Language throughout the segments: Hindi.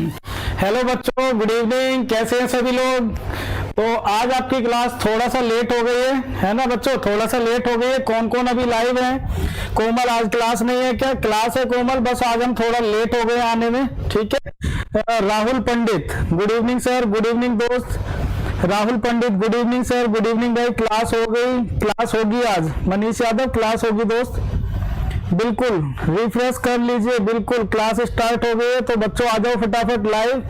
हेलो बच्चों, गुड इवनिंग। कैसे हैं सभी लोग? तो आज आपकी क्लास थोड़ा सा लेट हो गई है ना बच्चों? थोड़ा सा लेट हो गई है। कौन कौन अभी लाइव है? कोमल आज क्लास नहीं है क्या? क्लास है कोमल, बस आज हम थोड़ा लेट हो गए आने में, ठीक है। Rahul Pandit, good evening sir. Good evening दोस्त Rahul Pandit, good evening sir. Good evening भाई। क्लास हो गई, क्लास होगी आज। मनीष यादव, क्लास होगी दोस्त, बिल्कुल रिफ्रेश कर लीजिए। बिल्कुल क्लास स्टार्ट हो गई है, तो बच्चों आ जाओ फटाफट लाइव,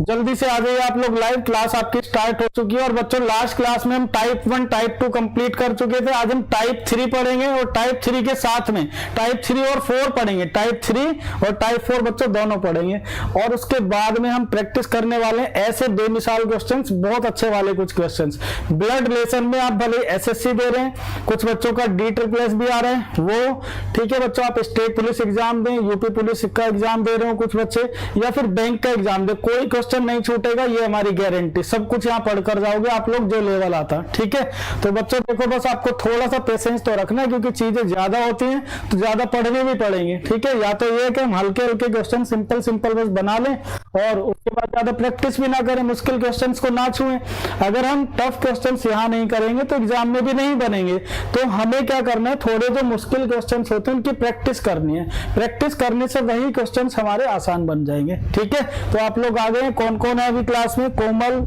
जल्दी से आ जाइए आप लोग लाइव। क्लास आपकी स्टार्ट हो चुकी है। और बच्चों लास्ट क्लास में हम टाइप 1 टाइप 2 कंप्लीट कर चुके थे। आज हम टाइप 3 पढ़ेंगे और टाइप 3 के साथ में टाइप 3 और 4 पढ़ेंगे। टाइप 3 और टाइप 4 बच्चों दोनों पढ़ेंगे। और उसके बाद में हम प्रैक्टिस करने वाले हैं ऐसे बेमिसाल क्वेश्चंस, बहुत अच्छे वाले कुछ क्वेश्चंस। ब्लड रिलेशन में आप भले एसएससी दे रहे हैं, कुछ बच्चों का D++ भी आ रहा है वो, ठीक है बच्चों। आप स्टेट पुलिस एग्जाम दें, यूपी पुलिस का एग्जाम दे रहे हो कुछ बच्चे, या फिर बैंक का एग्जाम दे, कोई क्वेश्चन नहीं छूटेगा, ये हमारी गारंटी। सब कुछ यहाँ पढ़कर जाओगे आप लोग जो लेवल आता, ठीक है। तो बच्चों देखो, बस आपको थोड़ा सा पेशेंस तो रखना है, क्योंकि चीजें ज्यादा होती हैं तो ज्यादा पढ़ने भी पड़ेंगे, ठीक है। या तो ये कि हम हल्के हल्के क्वेश्चन सिंपल सिंपल बस बना लें और उसके बाद ज्यादा प्रैक्टिस भी ना करें, मुश्किल क्वेश्चंस को ना छुएं। अगर हम टफ क्वेश्चंस यहाँ नहीं करेंगे तो एग्जाम में भी नहीं बनेंगे। तो हमें क्या करना है, थोड़े जो मुश्किल क्वेश्चंस होते हैं उनकी प्रैक्टिस करनी है। प्रैक्टिस करने से वही क्वेश्चंस हमारे आसान बन जाएंगे, ठीक है। तो आप लोग आ गए, कौन कौन है अभी क्लास में? कोमल,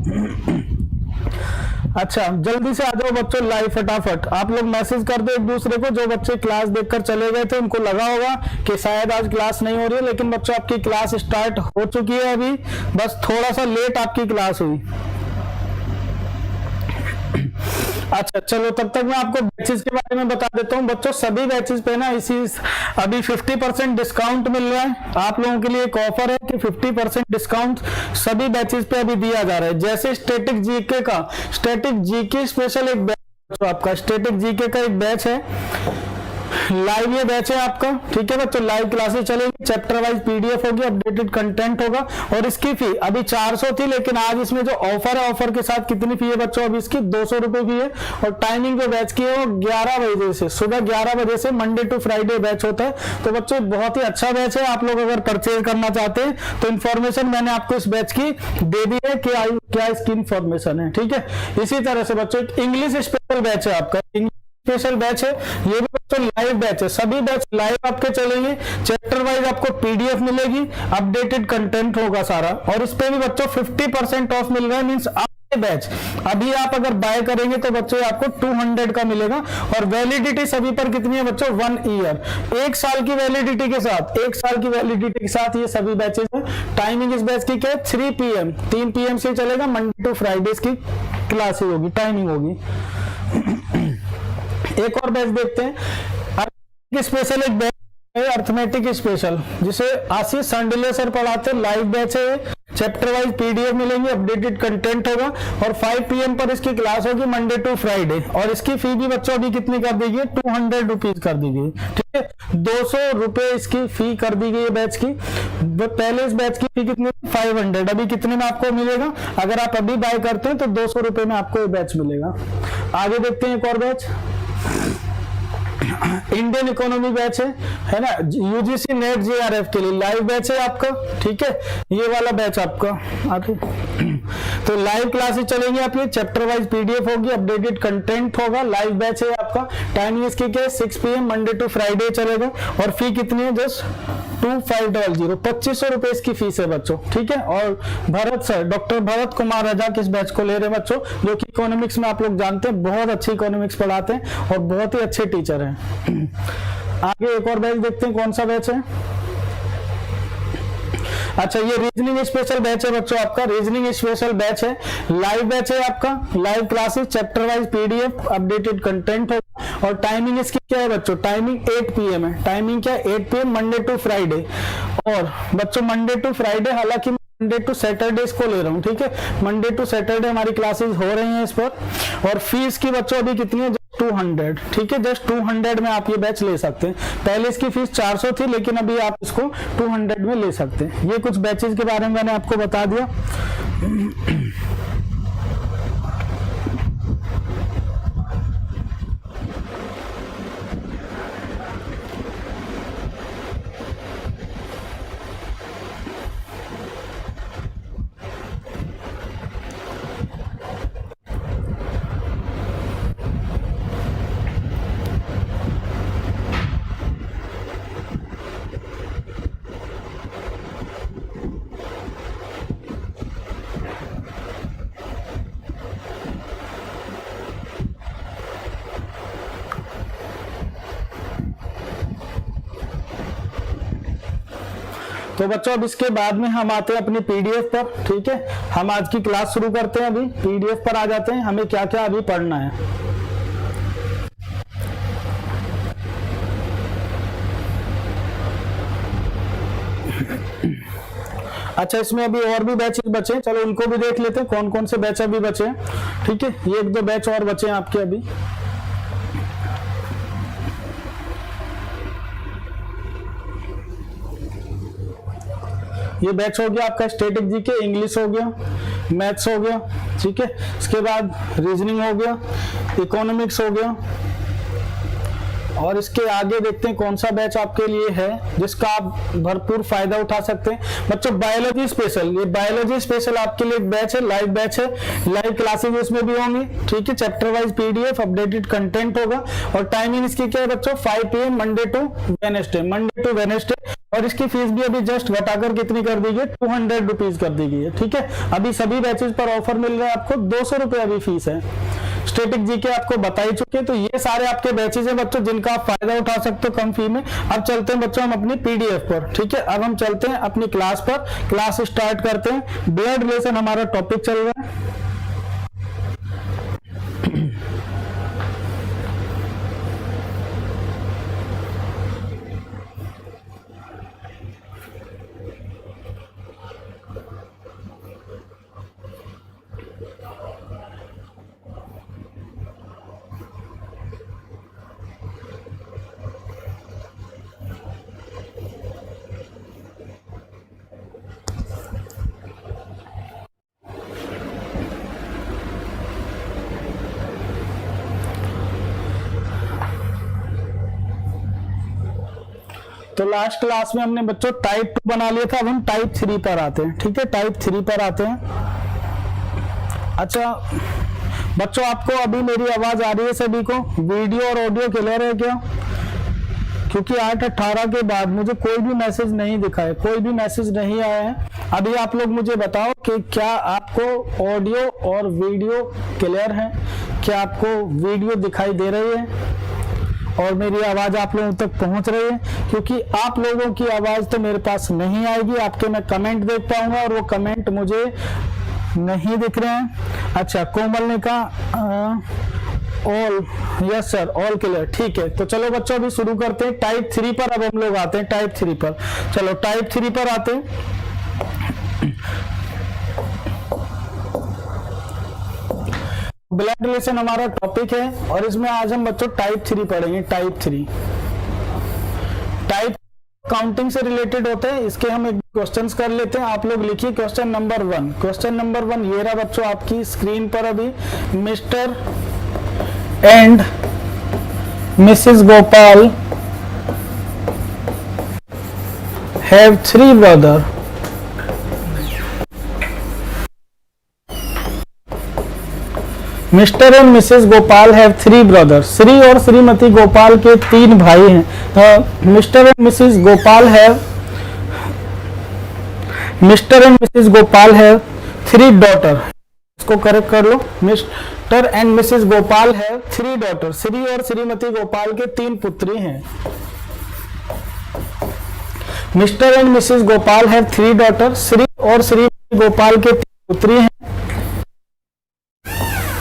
अच्छा जल्दी से आ जाओ बच्चों लाइव फटाफट। आप लोग मैसेज कर दो एक दूसरे को। जो बच्चे क्लास देखकर चले गए थे उनको लगा होगा कि शायद आज क्लास नहीं हो रही है, लेकिन बच्चों आपकी क्लास स्टार्ट हो चुकी है अभी, बस थोड़ा सा लेट आपकी क्लास हुई। अच्छा चलो, तब तक मैं आपको बैचेस के बारे में बता देता हूँ बच्चों। सभी बैचेस पे ना इसी अभी 50% डिस्काउंट मिल रहा है। आप लोगों के लिए एक ऑफर है कि 50% डिस्काउंट सभी बैचेस पे अभी दिया जा रहा है। जैसे स्टैटिक जीके का, स्टैटिक जीके स्पेशल एक बैच, आपका स्टैटिक जीके का एक बैच है, लाइव ये बैच है आपका, ठीक है बच्चों। लाइव क्लासेस चलेगी, चैप्टर वाइज पीडीएफ होगी, अपडेटेड कंटेंट होगा। और इसकी फी अभी 400 थी, लेकिन आज इसमें जो ऑफर है, ऑफर के साथ कितनी फी है बच्चों? अभी इसकी 200 रुपए फी है। और टाइमिंग जो बैच की है वो 11 बजे से, सुबह 11 बजे से मंडे टू फ्राइडे बैच होता है। तो बच्चों बहुत ही अच्छा बैच है। आप लोग अगर परचेज करना चाहते हैं तो इन्फॉर्मेशन मैंने आपको इस बैच की दे दी है, क्या इसकी इन्फॉर्मेशन है, ठीक है। इसी तरह से बच्चों इंग्लिश स्पेशल बैच है आपका, स्पेशल बैच है ये भी बच्चों, लाइव बैच है। सभी बैच लाइव आपके चलेंगे, चैप्टर वाइज आपको पीडीएफ मिलेगी, अपडेटेड कंटेंट होगा सारा। और इस पे भी बच्चों 50% ऑफ मिल रहा है, मींस आपके बैच अभी आप अगर बाय करेंगे तो बच्चों आपको 200 का मिलेगा। और वैलिडिटी सभी पर कितनी है बच्चों? 1 ईयर, 1 साल की वैलिडिटी के साथ, 1 साल की वैलिडिटी के साथ ये सभी बैचेस है। टाइमिंग इस बैच की क्या है? 3 PM, 3 PM से चलेगा, मंडे टू फ्राइडे की क्लास होगी, टाइमिंग होगी। एक और बैच देखते हैं, स्पेशल एक बैच है अर्थमेटिक स्पेशल, जिसे आशीष सांडिले सर पढ़ाते हैं। लाइव बैच है, चैप्टर वाइज पीडीएफ मिलेंगे, अपडेटेड कंटेंट होगा। और 5 PM पर इसकी क्लास होगी, मंडे टू फ्राइडे। और इसकी फी भी बच्चों अभी कितनी कर दी गई? 200 रुपीज कर दी गई, ठीक है। 200 रुपए इसकी फी कर दी गई है बैच की। पहले इस बैच की फी कितनी? 500। अभी कितने में आपको मिलेगा? अगर आप अभी बाय करते हैं तो 200 रुपए में आपको ये बैच मिलेगा। आगे देखते हैं एक और बैच, इंडियन इकोनॉमी बैच है ना, यूजीसी नेट JRF के लिए लाइव बैच है आपका, ठीक है। ये वाला बैच आपका आगे तो लाइव क्लासेस चलेंगी आपकी, चैप्टर वाइज पीडीएफ होगी, अपडेटेड कंटेंट होगा। लाइव बैच है आपका, टाइमिंग इसकी क्या है? 6 PM मंडे टू फ्राइडे चलेगा। और फी कितनी है? जस्ट 2500, 2500 रुपए इसकी फीस है बच्चों, ठीक है। और भरत सर, डॉक्टर भरत कुमार रजाक इस बैच को ले रहे हैं बच्चों, जो कि इकोनॉमिक्स में आप लोग जानते हैं बहुत अच्छी इकोनॉमिक्स पढ़ाते हैं और बहुत ही अच्छे टीचर हैं। आगे एक और बैच देखते हैं, कौन सा बैच है? अच्छा ये रीजनिंग स्पेशल बैच है बच्चों आपका, रीजनिंग स्पेशल बैच है, लाइव बैच है आपका, live classes, chapter wise PDF, updated content होगा। और टाइमिंग इसकी क्या है बच्चों? टाइमिंग 8 PM है। टाइमिंग क्या? 8 PM मंडे टू फ्राइडे। और बच्चों मंडे टू फ्राइडे, हालांकि मंडे टू सैटरडे इसको ले रहा हूँ, ठीक है। मंडे टू सैटरडे हमारी क्लासेस हो रही हैं इस पर। और फीस की बच्चों अभी कितनी है? 200, ठीक है। जस्ट 200 में आप ये बैच ले सकते हैं। पहले इसकी फीस 400 थी, लेकिन अभी आप इसको 200 में ले सकते हैं। ये कुछ बैचेस के बारे में मैंने आपको बता दिया। तो बच्चों अब इसके बाद में हम आते हैं अपनी पीडीएफ पर। ठीक है, हम आज की क्लास शुरू करते हैं। अभी पीडीएफ पर आ जाते हैं, हमें क्या क्या अभी पढ़ना है। अच्छा, इसमें अभी और भी बैचेस बचे, चलो उनको भी देख लेते हैं कौन कौन से बैच अभी बचे हैं। ठीक है, ये 1-2 बैच और बचे हैं आपके अभी। ये बैच हो गया आपका स्टैटिक जीके, इंग्लिश हो गया, मैथ्स हो गया। ठीक है, इसके बाद रीजनिंग हो गया, इकोनॉमिक्स हो गया, और इसके आगे देखते हैं कौन सा बैच आपके लिए है जिसका आप भरपूर फायदा उठा सकते हैं। बच्चों बायोलॉजी स्पेशल, ये बायोलॉजी स्पेशल आपके लिए एक बैच है, लाइव बैच है, लाइव क्लासेस इसमें भी होंगी। ठीक है, chapter wise PDF, updated content होगा, और टाइमिंग इसकी क्या है बच्चों, 5 PM मंडे टू वेनेसडे। और इसकी फीस भी अभी जस्ट घटाकर कितनी कर दी गई, 200 रुपीज कर दी गई है। ठीक है, अभी सभी बैचेस पर ऑफर मिल रहा है आपको, 200 रुपए अभी फीस है। स्टैटिक जीके आपको बता ही चुके, तो ये सारे आपके बैचेस हैं बच्चों जिनका आप फायदा उठा सकते हो कम फी में। अब चलते हैं बच्चों हम अपनी पीडीएफ पर। ठीक है, अब हम चलते हैं अपनी क्लास पर, क्लास स्टार्ट करते हैं। ब्लड रिलेशन हमारा टॉपिक चल रहा है। तो लास्ट क्लास में हमने बच्चों टाइप 2 बना लिया था, अब हम टाइप 3 पर आते हैं। ठीक है, टाइप 3 पर आते हैं। अच्छा बच्चों, आपको अभी मेरी आवाज आ रही है सभी को, वीडियो और ऑडियो क्लियर है क्या? क्योंकि 8:18 के बाद मुझे कोई भी मैसेज नहीं दिखा है, कोई भी मैसेज नहीं आया है। अभी आप लोग मुझे बताओ कि क्या आपको ऑडियो और वीडियो क्लियर है, क्या आपको वीडियो दिखाई दे रही है और मेरी आवाज आप लोगों तक पहुंच रही है? क्योंकि आप लोगों की आवाज तो मेरे पास नहीं आएगी, आपके मैं कमेंट देख पाऊंगा और वो कमेंट मुझे नहीं दिख रहे हैं। अच्छा, कोमल ने कहा all, yes sir, all clear. ठीक है, तो चलो बच्चों अभी शुरू करते हैं टाइप 3 पर। अब हम लोग आते हैं टाइप 3 पर। चलो टाइप 3 पर आते हैं। ब्लड रिलेशन हमारा टॉपिक है और इसमें आज हम बच्चों टाइप 3 पढ़ेंगे। टाइप 3 टाइप काउंटिंग से रिलेटेड होते हैं। इसके हम एक क्वेश्चंस कर लेते हैं। आप लोग लिखिए क्वेश्चन नंबर 1। क्वेश्चन नंबर 1 ये रहा बच्चों आपकी स्क्रीन पर अभी। Mr and Mrs Gopal have 3 brother. Mr and Mrs Gopal have 3 brothers. Shri और श्रीमती गोपाल के 3 भाई हैं। Mr and Mrs Gopal have 3 daughter. इसको करेक्ट कर लो। Mr and Mrs Gopal have 3 daughter. Shri और श्रीमती गोपाल के 3 पुत्री हैं। Mr and Mrs Gopal have 3 daughter. Shri और श्रीमती गोपाल के 3 पुत्री हैं।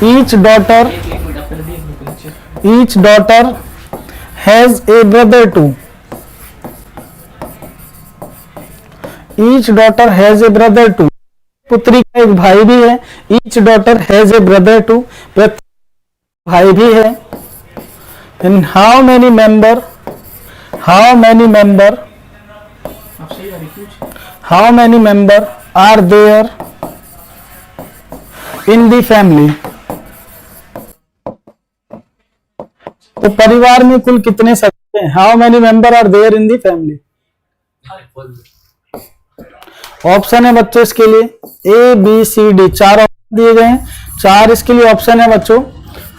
Each daughter has a brother too. Each daughter has a brother too. पुत्री का एक भाई भी है। Each daughter has a brother too. प्रत्येक भाई भी है। And how many member are there in the family? तो परिवार में कुल कितने सदस्य हैं? How many member are there in the family? Option है बच्चों इसके लिए A B C D, 4 option दिए गए हैं। 4 इसके लिए ऑप्शन है बच्चों,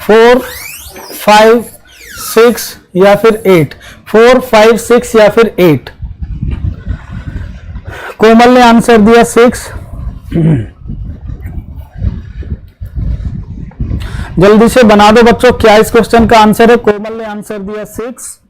4, 5, 6 या फिर 8। 4, 5, 6 या फिर 8। कोमल ने आंसर दिया 6। जल्दी से बना दो बच्चों, क्या इस क्वेश्चन का आंसर है? कोमल ने आंसर दिया 6।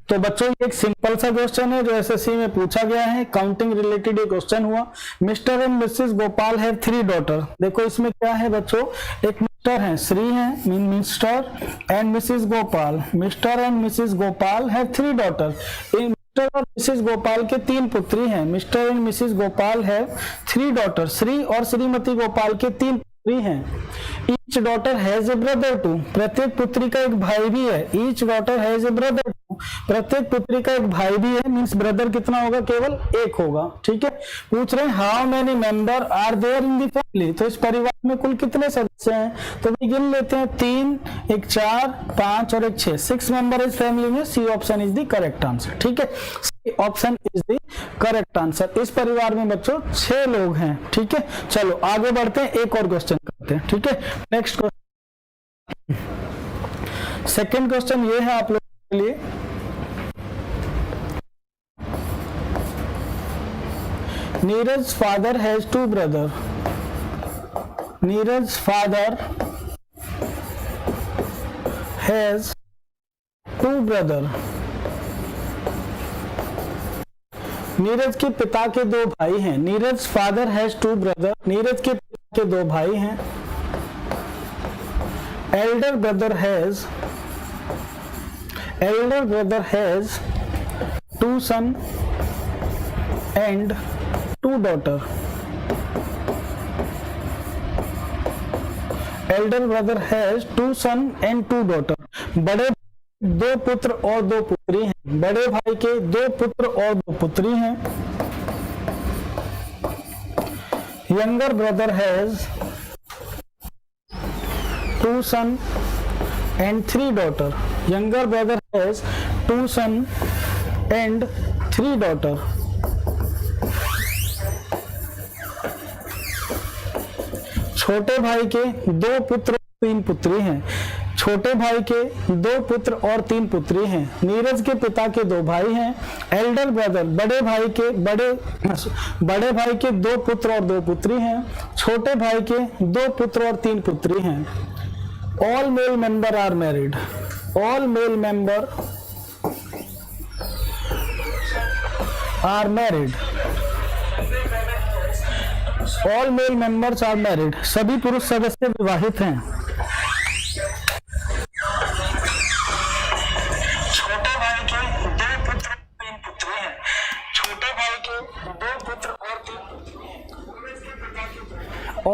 तो बच्चों ये एक सिंपल सा क्वेश्चन है जो एसएससी में पूछा गया है, काउंटिंग रिलेटेड ये क्वेश्चन हुआ। Mister and Mrs Gopal have 3 daughter. देखो इसमें क्या है बच्चों, एक मिस्टर है, श्री है, Mr and Mrs Gopal. Mr and Mrs Gopal have 3 daughter. Mr और मिसेस गोपाल के 3 पुत्री हैं। Mr and Mrs Gopal have 3 daughter. Shri और श्रीमती गोपाल के 3 पुत्री हैं। Each daughter has a brother too. प्रत्येक पुत्री का एक भाई भी है। Each daughter has a brother too. प्रत्येक पुत्री का एक भाई भी है, मींस ब्रदर कितना होगा, केवल एक होगा। ठीक है, पूछ रहे हैं how many member are there in the family. तो इस परिवार में कुल कितने सदस्य हैं, तो गिन लेते हैं, 3, एक 4, 5 और एक 6। 6 मेंबर इस फैमिली में। C option is the correct answer. ठीक है, C option is the correct answer. इस परिवार में बच्चों 6 लोग हैं। ठीक है, चलो आगे बढ़ते हैं, एक और क्वेश्चन करते हैं। ठीक है, नेक्स्ट क्वेश्चन, सेकेंड क्वेश्चन ये है आप लोगों के लिए। Neeraj father has 2 brother. Neeraj father has 2 brother. Neeraj के पिता के 2 भाई हैं। Neeraj father has 2 brother. Neeraj के पिता के 2 भाई हैं। Elder brother has 2 son and 2 daughter. Elder brother has 2 son and 2 daughter. बड़े 2 पुत्र और 2 पुत्री हैं। बड़े भाई के 2 पुत्र और 2 पुत्री हैं। Younger brother has 2 son and 3 daughter. Younger brother has 2 son and 3 daughter. छोटे भाई के 2 पुत्र 3 पुत्री हैं। छोटे भाई के 2 पुत्र और 3 पुत्री हैं। नीरज के पिता के 2 भाई हैं। एल्डर ब्रदर बड़े भाई के 2 पुत्र और 2 पुत्री हैं। छोटे भाई के 2 पुत्र और 3 पुत्री हैं। All male member are married. All male member are married. All male members are married. सभी पुरुष सदस्य विवाहित हैं। छोटे भाई के 2 पुत्र 3 पुत्री हैं। छोटे भाई के 2 पुत्र और 3।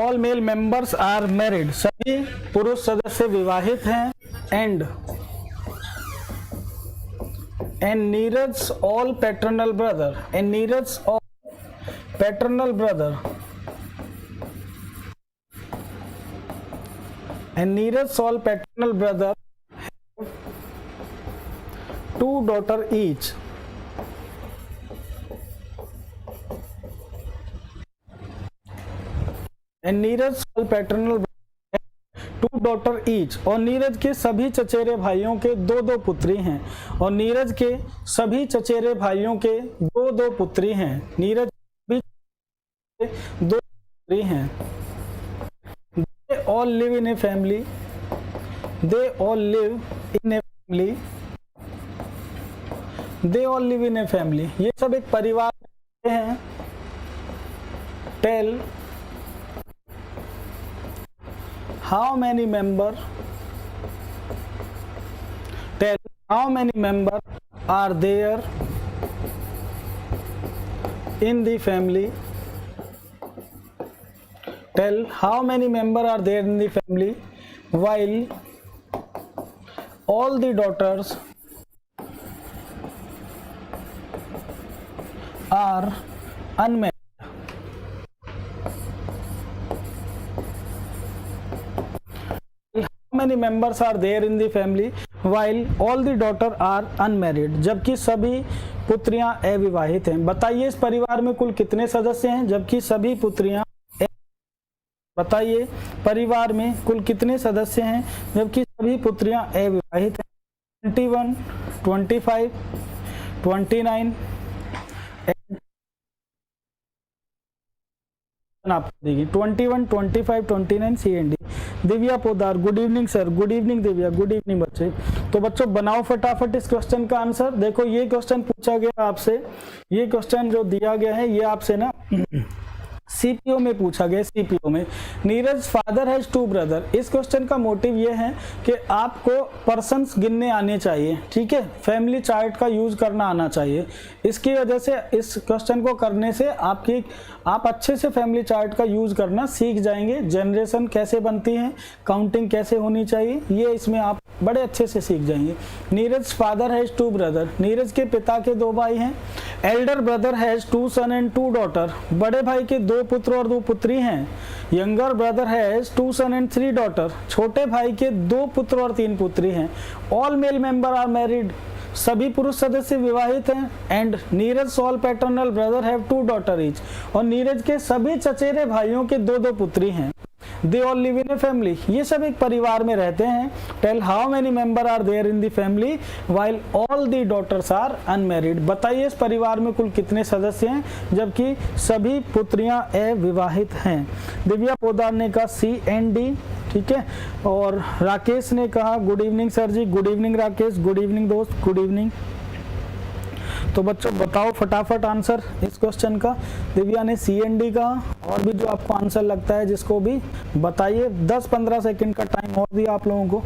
All male members are married. सभी पुरुष सदस्य विवाहित हैं। And Neeraj all paternal brother. And Neeraj all paternal brother and Neeraj's all paternal brother have 2 daughters each. And Neeraj's all paternal brother have 2 daughters each. और नीरज के सभी चचेरे भाइयों के 2-2 पुत्री हैं। और नीरज के सभी चचेरे भाइयों के 2-2 पुत्री हैं। नीरज के 2 पुत्री हैं। They all live in a family. They all live in a family. They all live in a family. ये सब एक परिवार हैं। Tell how many member. Tell how many member are there in the family. Tell how many members are there in the family while all the daughters are unmarried. How many members are there in the family while all the daughters are unmarried. जबकि सभी पुत्रियां अविवाहित हैं। बताइए इस परिवार में कुल कितने सदस्य हैं, जबकि सभी पुत्रियां। बताइए परिवार में कुल कितने सदस्य हैं जबकि सभी पुत्रियां अविवाहित हैं। 21, 25, 29 आपको देगी। 21, 25, 29 C and D. Divya Podar, good evening sir. Good evening Divya, good evening बच्चे। तो बच्चों बनाओ फटाफट इस क्वेश्चन का आंसर। देखो ये क्वेश्चन पूछा गया आपसे, ये क्वेश्चन जो दिया गया है ये आपसे ना सीपीओ में पूछा गया, सीपीओ में। Neeraj father has 2 brother. इस क्वेश्चन का मोटिव ये है कि आपको पर्सन्स गिनने आने चाहिए, ठीक है, फैमिली चार्ट का यूज करना आना चाहिए। इसकी वजह से इस क्वेश्चन को करने से आप अच्छे से फैमिली चार्ट का यूज करना सीख जाएंगे। जनरेशन कैसे बनती है, काउंटिंग कैसे होनी चाहिए, ये इसमें आप बड़े अच्छे से सीख जाएंगे। Neeraj father has 2 brother. Neeraj के पिता के 2 भाई हैं। Elder brother has 2 son and 2 daughter. बड़े भाई के 2 पुत्र और 2 पुत्री हैं। Younger brother has 2 son and 3 daughter. छोटे भाई के 2 पुत्र और 3 पुत्री हैं। All male member are married. सभी पुरुष सदस्य विवाहित हैं। And Neeraj all paternal brother have 2 daughter each. और नीरज के सभी चचेरे भाइयों के 2-2 पुत्री हैं। They all live in a family. ये सब एक परिवार में रहते हैं। Tell how many member are there in the family while all the daughters are unmarried. बताइए इस परिवार में कुल कितने सदस्य हैं जबकि सभी पुत्रियां अविवाहित हैं। दिव्या पोदार ने कहा CND, ठीक है। और राकेश ने कहा good evening sir ji. Good evening Rakesh, good evening दोस्त, गुड इवनिंग। तो बच्चों बताओ फटाफट आंसर इस क्वेश्चन का। दिव्या ने CND कहा, और भी जो आपको आंसर लगता है जिसको भी बताइए। 10-15 सेकंड का टाइम और दिया आप लोगों को।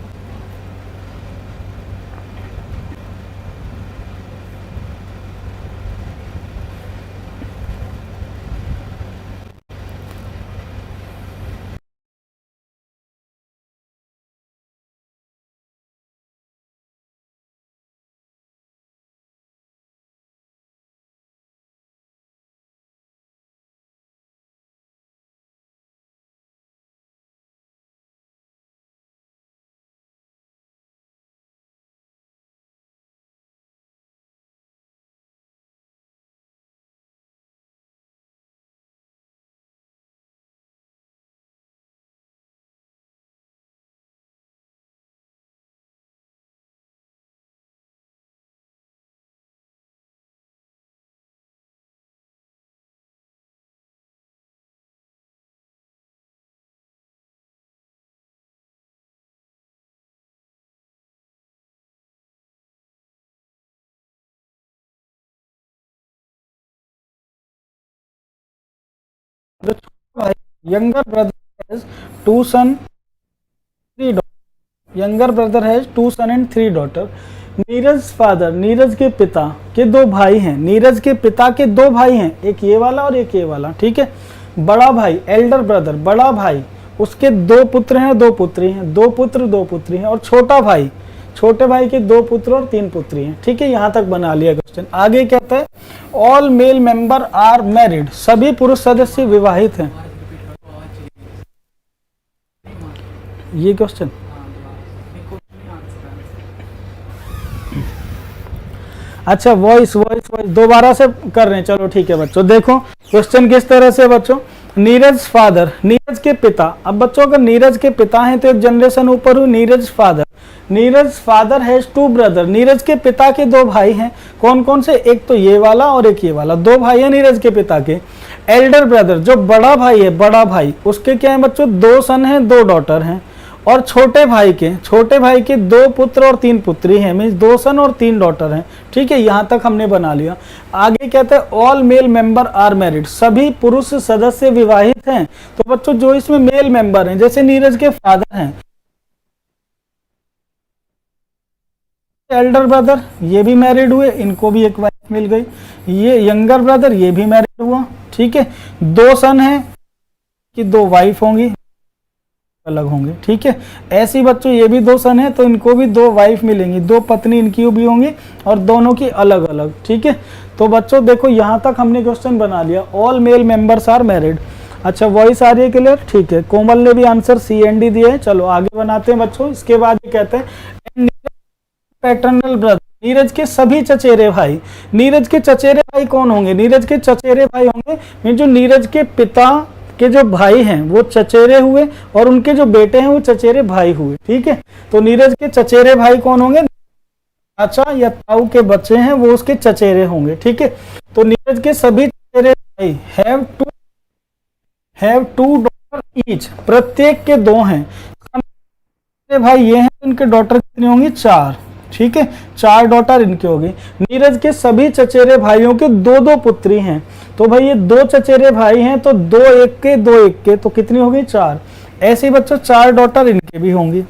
Younger brother has 2 son 3 daughter. Younger brother has 2 son and 3 daughter. Neeraj father, Neeraj के पिता के 2 भाई हैं। नीरज के पिता के 2 भाई हैं, एक ये वाला और एक ये वाला, ठीक है। बड़ा भाई एल्डर ब्रदर, बड़ा भाई, उसके 2 पुत्र हैं, 2 पुत्री हैं। 2 पुत्र 2 पुत्री हैं। और छोटा भाई, छोटे भाई के 2 पुत्र और 3 पुत्री हैं, ठीक है। यहां तक बना लिया क्वेश्चन। आगे कहता है all male member are married. सभी पुरुष सदस्य विवाहित हैं। ये क्वेश्चन अच्छा वॉइस दोबारा से कर रहे हैं। चलो ठीक है बच्चों। देखो क्वेश्चन किस तरह से बच्चों, नीरज फादर, नीरज के पिता। अब बच्चों अगर नीरज के पिता हैं तो एक जनरेशन ऊपर हुई Neeraj father. Neeraj father has 2 brother. Neeraj के पिता के 2 भाई हैं। कौन कौन से, एक तो ये वाला और एक ये वाला, 2 भाई हैं नीरज के पिता के। एल्डर ब्रदर जो बड़ा भाई है, बड़ा भाई, उसके क्या है बच्चों, 2 सन हैं 2 डॉटर हैं। और छोटे भाई के 2 पुत्र और 3 पुत्री हैं, मीन्स 2 सन और 3 डॉटर हैं, ठीक है। यहां तक हमने बना लिया। आगे कहते हैं all male member are married. सभी पुरुष सदस्य विवाहित हैं। तो बच्चों जो इसमें मेल मेंबर हैं, जैसे नीरज के फादर हैं, एल्डर ब्रदर ये भी मैरिड हुए, इनको भी एक वाइफ मिल गई। ये यंगर ब्रदर ये भी मैरिड हुआ, ठीक है। 2 सन हैं कि 2 वाइफ होंगी, अलग होंगे, ठीक है। ऐसी बच्चों ये भी 2 सन है तो इनको भी 2 वाइफ मिलेंगी, 2 पत्नी इनकी भी होंगी और दोनों की अलग अलग, ठीक है। तो बच्चों देखो यहां तक हमने क्वेश्चन बना लिया। All male members are married. अच्छा वॉइस आ रही है क्लियर, ठीक है। कोमल ने भी आंसर CND दिया है। चलो आगे बनाते हैं बच्चों। इसके बाद ये कहते हैं पैटर्नल ब्रदर, नीरज के सभी चचेरे भाई। नीरज के चचेरे भाई कौन होंगे, नीरज के चचेरे भाई होंगे जो नीरज के पिता के जो भाई हैं वो चचेरे हुए और उनके जो बेटे हैं वो चचेरे भाई हुए, ठीक है। तो नीरज के चचेरे भाई कौन होंगे, चाचा या ताऊ के बच्चे हैं वो उसके चचेरे होंगे, ठीक है। तो नीरज के सभी चचेरे भाई हैव टू डॉटर ईच, प्रत्येक के 2 हैं। भाई ये हैं, इनके डॉटर कितनी होंगी 4, ठीक है, 4 डॉटर इनकी होगी। नीरज के सभी चचेरे भाइयों के 2-2 पुत्री हैं, तो भाई ये 2 चचेरे भाई हैं, तो 2 एक के 2 एक के, तो कितनी होगी 4। ऐसे ही बच्चों 4 डॉटर इनके भी होंगी।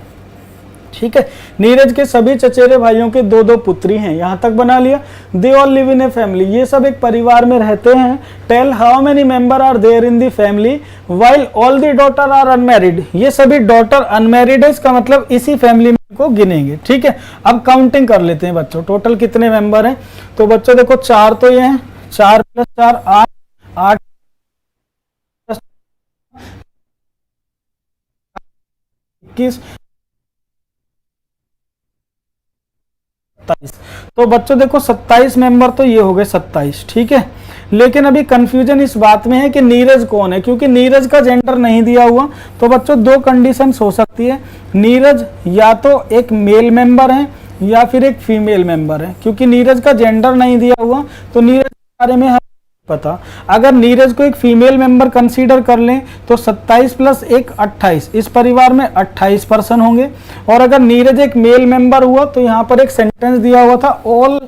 ठीक है, नीरज के सभी चचेरे भाइयों के 2-2 पुत्री हैं, यहां तक बना लिया। They all live in a family, ये सब एक परिवार में रहते हैं। Tell how many member are there in the family while all the daughter are unmarried, ये सभी डॉटर अनमैरिड है, इसका मतलब इसी फैमिली में को गिनेंगे। ठीक है, अब काउंटिंग कर लेते हैं बच्चों, टोटल कितने मेंबर हैं। तो बच्चों देखो 4 तो ये हैं, 4 + 4 8, 8 21 27, तो बच्चों देखो 27 मेंबर तो ये हो गए 27। ठीक है, लेकिन अभी कंफ्यूजन इस बात में है कि नीरज कौन है, क्योंकि नीरज का जेंडर नहीं दिया हुआ। तो बच्चों 2 कंडीशंस हो सकती है, नीरज या तो एक मेल मेंबर है या फिर एक फीमेल मेंबर है, क्योंकि नीरज का जेंडर नहीं दिया हुआ, तो नीरज के बारे में हमें पता। अगर नीरज को एक फीमेल मेंबर कंसीडर कर लें तो 27 + 1 28, इस परिवार में 28 पर्सन होंगे। और अगर नीरज एक मेल मेंबर हुआ तो यहाँ पर एक सेंटेंस दिया हुआ था, all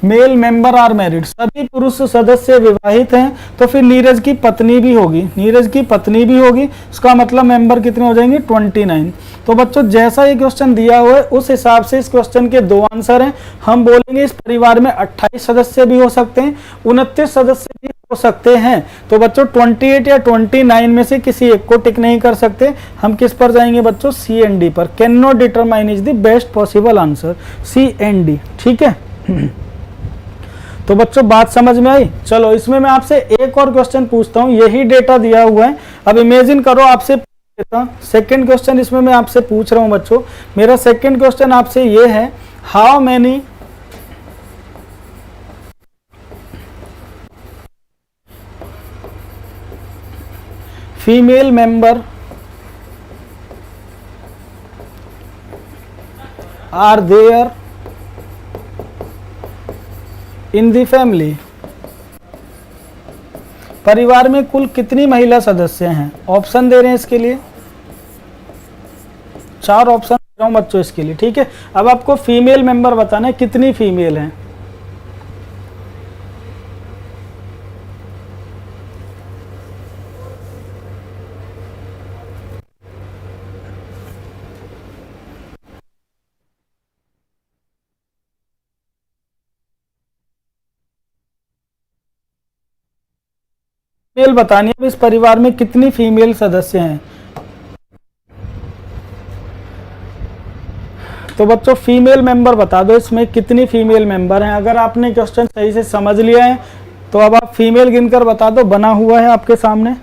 male member are married, सभी पुरुष सदस्य विवाहित हैं, तो फिर नीरज की पत्नी भी होगी, नीरज की पत्नी भी होगी, इसका मतलब मेंबर कितने हो जाएंगे 29। तो बच्चों जैसा ये क्वेश्चन दिया हुआ है उस हिसाब से इस क्वेश्चन के 2 आंसर हैं। हम बोलेंगे इस परिवार में 28 सदस्य भी हो सकते हैं, 29 सदस्य भी हो सकते हैं। तो बच्चों 28 या 29 में से किसी एक को टिक नहीं कर सकते। हम किस पर जाएंगे बच्चों, सी एंड डी पर। Can not determine is the best possible answer, C and D. ठीक है, तो बच्चों बात समझ में आई। चलो इसमें मैं आपसे एक और क्वेश्चन पूछता हूं, यही डेटा दिया हुआ है। अब इमेजिन करो आपसे सेकंड क्वेश्चन इसमें मैं आपसे पूछ रहा हूं बच्चों। मेरा सेकंड क्वेश्चन आपसे ये है, how many female member are there in the family, परिवार में कुल कितनी महिला सदस्य हैं। ऑप्शन दे रहे हैं इसके लिए, 4 ऑप्शन दे रहा हूं बच्चों इसके लिए। ठीक है, अब आपको फीमेल मेंबर बताना है कितनी फीमेल हैं। फीमेल बतानी है, इस परिवार में कितनी फीमेल सदस्य हैं। तो बच्चों फीमेल मेंबर बता दो, इसमें कितनी फीमेल मेंबर हैं। अगर आपने क्वेश्चन सही से समझ लिया है तो अब आप फीमेल गिनकर बता दो, बना हुआ है आपके सामने।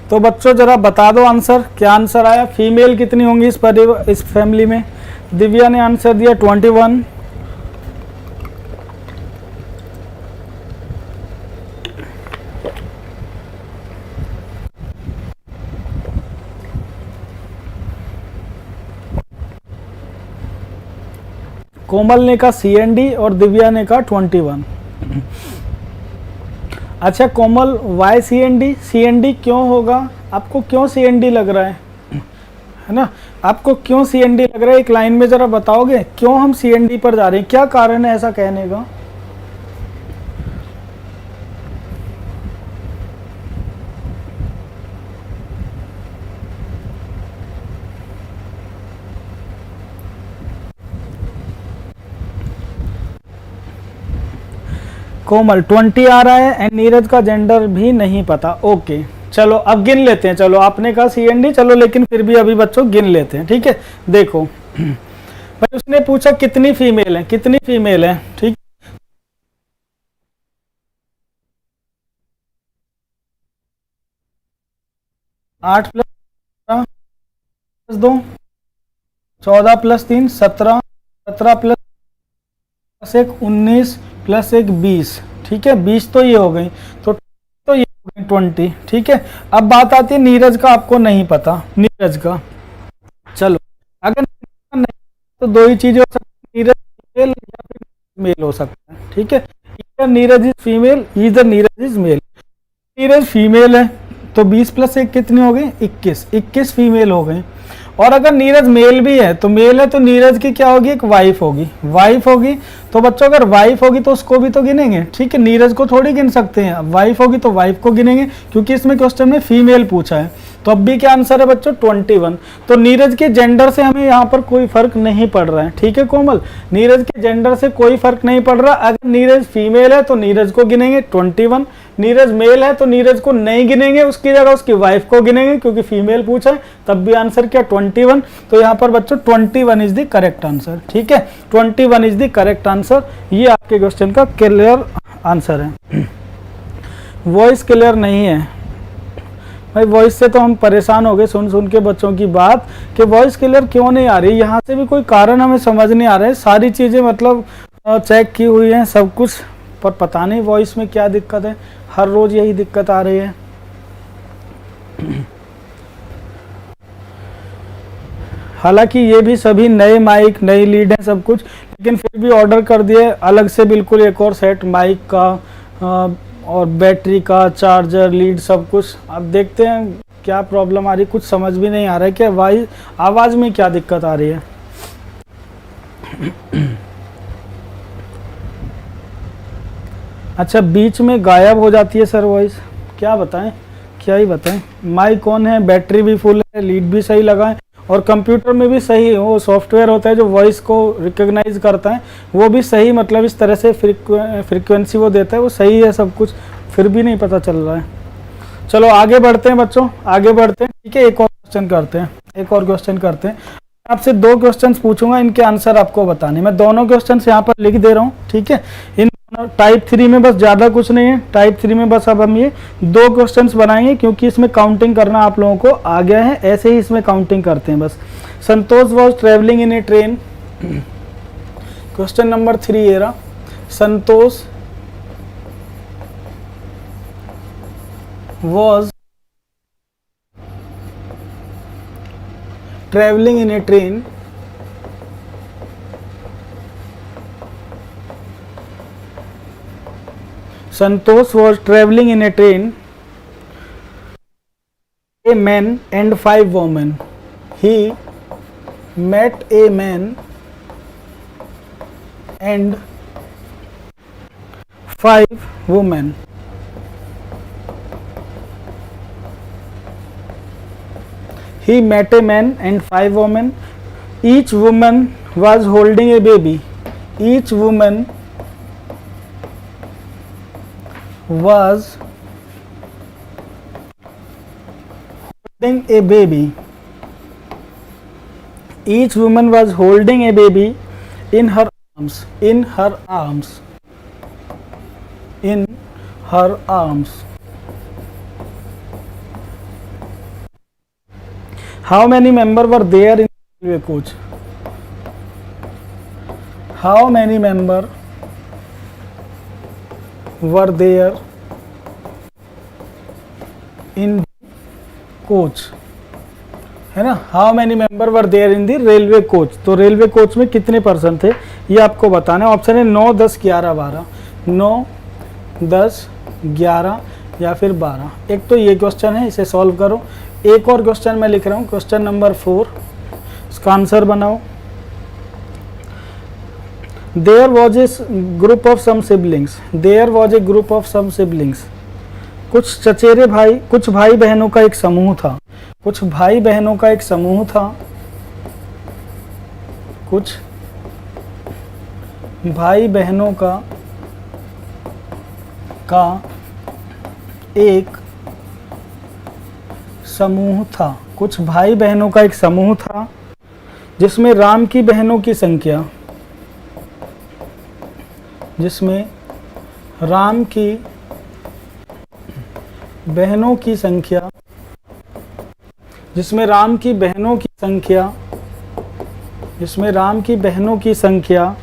तो बच्चों जरा बता दो आंसर, क्या आंसर आया। फीमेल कितनी होंगी इस फैमिली में। दिव्या ने आंसर दिया 21, कोमल ने कहा CND और दिव्या ने कहा 21। अच्छा कोमल, वाई CND क्यों होगा, आपको क्यों CND लग रहा है ना, आपको क्यों CND लग रहा है, एक लाइन में जरा बताओगे क्यों हम CND पर जा रहे हैं, क्या कारण है ऐसा कहने का। कोमल 20 आ रहा है एंड नीरज का जेंडर भी नहीं पता। ओके चलो अब गिन लेते हैं। चलो आपने कहा CND, चलो लेकिन फिर भी अभी बच्चों गिन लेते हैं। ठीक है, देखो भाई उसने पूछा कितनी फीमेल है, कितनी फीमेल है। ठीक, आठ प्लस 2 14 + 3 17, 17 + 1 19 + 1 20। ठीक है, 20 तो ये हो गई, तो ये हो गई 20। ठीक है, अब बात आती है नीरज का, आपको नहीं पता नीरज का। चलो अगर नहीं तो दो ही चीजें हो सकती है, नीरज फीमेल या फिर मेल हो सकता है। ठीक है, इधर नीरज इज फीमेल, इधर Neeraj is male. Neeraj female है तो 20 + 1 कितनी हो गई, 21 फीमेल हो गई। और अगर नीरज मेल भी है तो मेल है तो नीरज की क्या होगी, एक वाइफ होगी। तो बच्चों अगर वाइफ होगी तो उसको भी तो गिनेंगे। ठीक है, नीरज को थोड़ी गिन सकते हैं, वाइफ होगी तो वाइफ को गिनेंगे, क्योंकि इसमें क्वेश्चन में फीमेल पूछा है। तो अब भी क्या आंसर है बच्चों, 21। तो नीरज के जेंडर से हमें यहाँ पर कोई फर्क नहीं पड़ रहा है। ठीक है कोमल, नीरज के जेंडर से कोई फर्क नहीं पड़ रहा। अगर नीरज फीमेल है तो नीरज को गिनेंगे 21, नीरज मेल है तो नीरज को नहीं गिनेंगे, उसकी जगह उसकी वाइफ को गिनेंगे, क्योंकि फीमेल पूछा है। तब भी आंसर क्या, 21। तो यहाँ पर बच्चों 21 इज द करेक्ट आंसर। ठीक है, 21 इज द करेक्ट आंसर। ये आपके क्वेश्चन का क्लियर आंसर है। वॉइस क्लियर नहीं है भाई, वॉइस से तो हम परेशान हो गए सुन के बच्चों की बात कि वॉइस क्लियर क्यों नहीं आ रही। यहाँ से भी कोई कारण हमें समझ नहीं आ रहा है। सारी चीज़ें मतलब चेक की हुई हैं सब कुछ, पर पता नहीं वॉइस में क्या दिक्कत है। हर रोज़ यही दिक्कत आ रही है। हालांकि ये भी सभी नए माइक, नई लीड है सब कुछ, लेकिन फिर भी ऑर्डर कर दिए अलग से बिल्कुल एक और सेट माइक का और बैटरी का, चार्जर, लीड सब कुछ। अब देखते हैं क्या प्रॉब्लम आ रही, कुछ समझ भी नहीं आ रहा है कि आवाज़ में क्या दिक्कत आ रही है। अच्छा, बीच में गायब हो जाती है सर वॉइस, क्या बताएं, क्या ही बताएं। माइक ऑन है, बैटरी भी फुल है, लीड भी सही लगा है, और कंप्यूटर में भी सही है। वो सॉफ्टवेयर होता है जो वॉइस को रिकॉग्नाइज करता है, वो भी सही, मतलब इस तरह से फ्रीक्वेंसी वो देता है, वो सही है सब कुछ, फिर भी नहीं पता चल रहा है। चलो आगे बढ़ते हैं बच्चों, आगे बढ़ते हैं। ठीक है, एक और क्वेश्चन करते हैं। आपसे 2 क्वेश्चंस पूछूंगा, इनके आंसर आपको बताने। मैं दोनों क्वेश्चंस यहाँ पर लिख दे रहा हूँ। ठीक है, इन टाइप 3 में बस ज़्यादा कुछ नहीं है। टाइप 3 में बस अब हम ये 2 क्वेश्चंस बनाएंगे, क्योंकि इसमें काउंटिंग करना आप लोगों को आ गया है। ऐसे ही इसमें काउंटिंग करते हैं बस। Santosh was travelling in a train. Question number 3 ये रहा। Santosh was travelling in a train Santosh was traveling in a train, a man and 5 women. He met a man and 5 women. He met a man and 5 women. Each woman was holding a baby. Each woman was holding a baby. Each woman was holding a baby in her arms. In her arms. In her arms. How many members were there in the railway coach? How many members were there in coach, है ना। How many member were there in the railway coach, तो रेलवे कोच में कितने पर्सन थे ये आपको बताना है। ऑप्शन है 9, 10, 11, 12। 9, 10, 11 या फिर 12। एक तो ये क्वेश्चन है, इसे सॉल्व करो। एक और क्वेश्चन मैं लिख रहा हूँ, क्वेश्चन नंबर 4, इसका आंसर बनाओ। There was a group of some siblings. There was a group of some siblings. कुछ चचेरे भाई, कुछ भाई बहनों का एक समूह था। कुछ भाई बहनों का एक समूह था। कुछ भाई बहनों का एक समूह था। कुछ भाई बहनों का एक समूह था जिसमें राम की बहनों की संख्या, जिसमें राम की बहनों की संख्या, जिसमें राम की बहनों की संख्या, जिसमें राम की बहनों की संख्या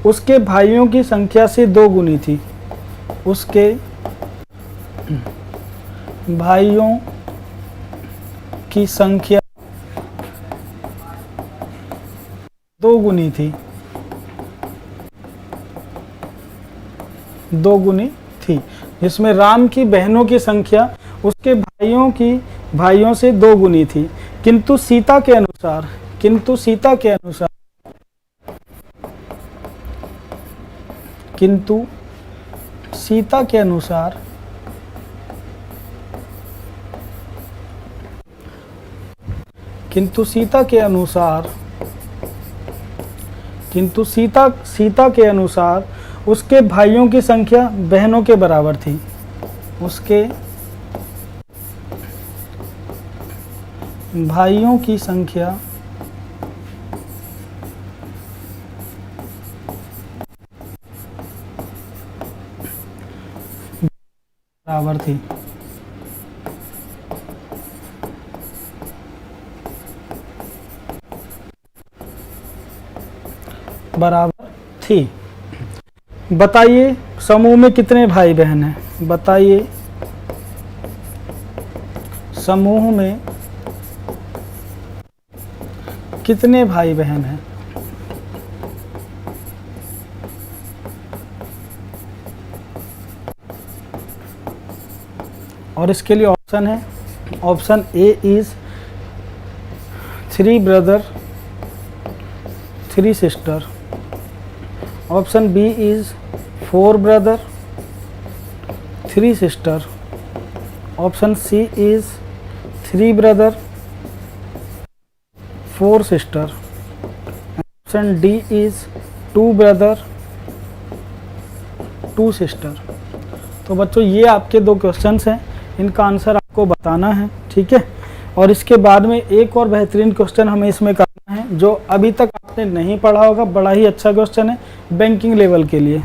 उसके भाइयों की संख्या से 2 गुनी थी। उसके भाइयों की संख्या 2 गुनी थी, 2 गुनी थी, जिसमें राम की बहनों की संख्या उसके भाइयों से 2 गुनी थी। किंतु सीता के अनुसार, किंतु सीता के अनुसार, किंतु सीता के अनुसार किंतु सीता के अनुसार किंतु सीता के अनुसार उसके भाइयों की संख्या बहनों के बराबर थी। उसके भाइयों की संख्या बराबर थी। बराबर थी। बताइए समूह में कितने भाई बहन हैं? बताइए समूह में कितने भाई बहन हैं? और इसके लिए ऑप्शन है, option A is 3 brother 3 sister, option B is 4 brother 3 sister, option C is 3 brother 4 sister, option D is 2 brother 2 sister. तो बच्चों ये आपके 2 क्वेश्चंस हैं, इनका आंसर आपको बताना है, ठीक है। और इसके बाद में एक और बेहतरीन क्वेश्चन हमें इसमें करना है, जो अभी तक आपने नहीं पढ़ा होगा, बड़ा ही अच्छा क्वेश्चन है बैंकिंग लेवल के लिए।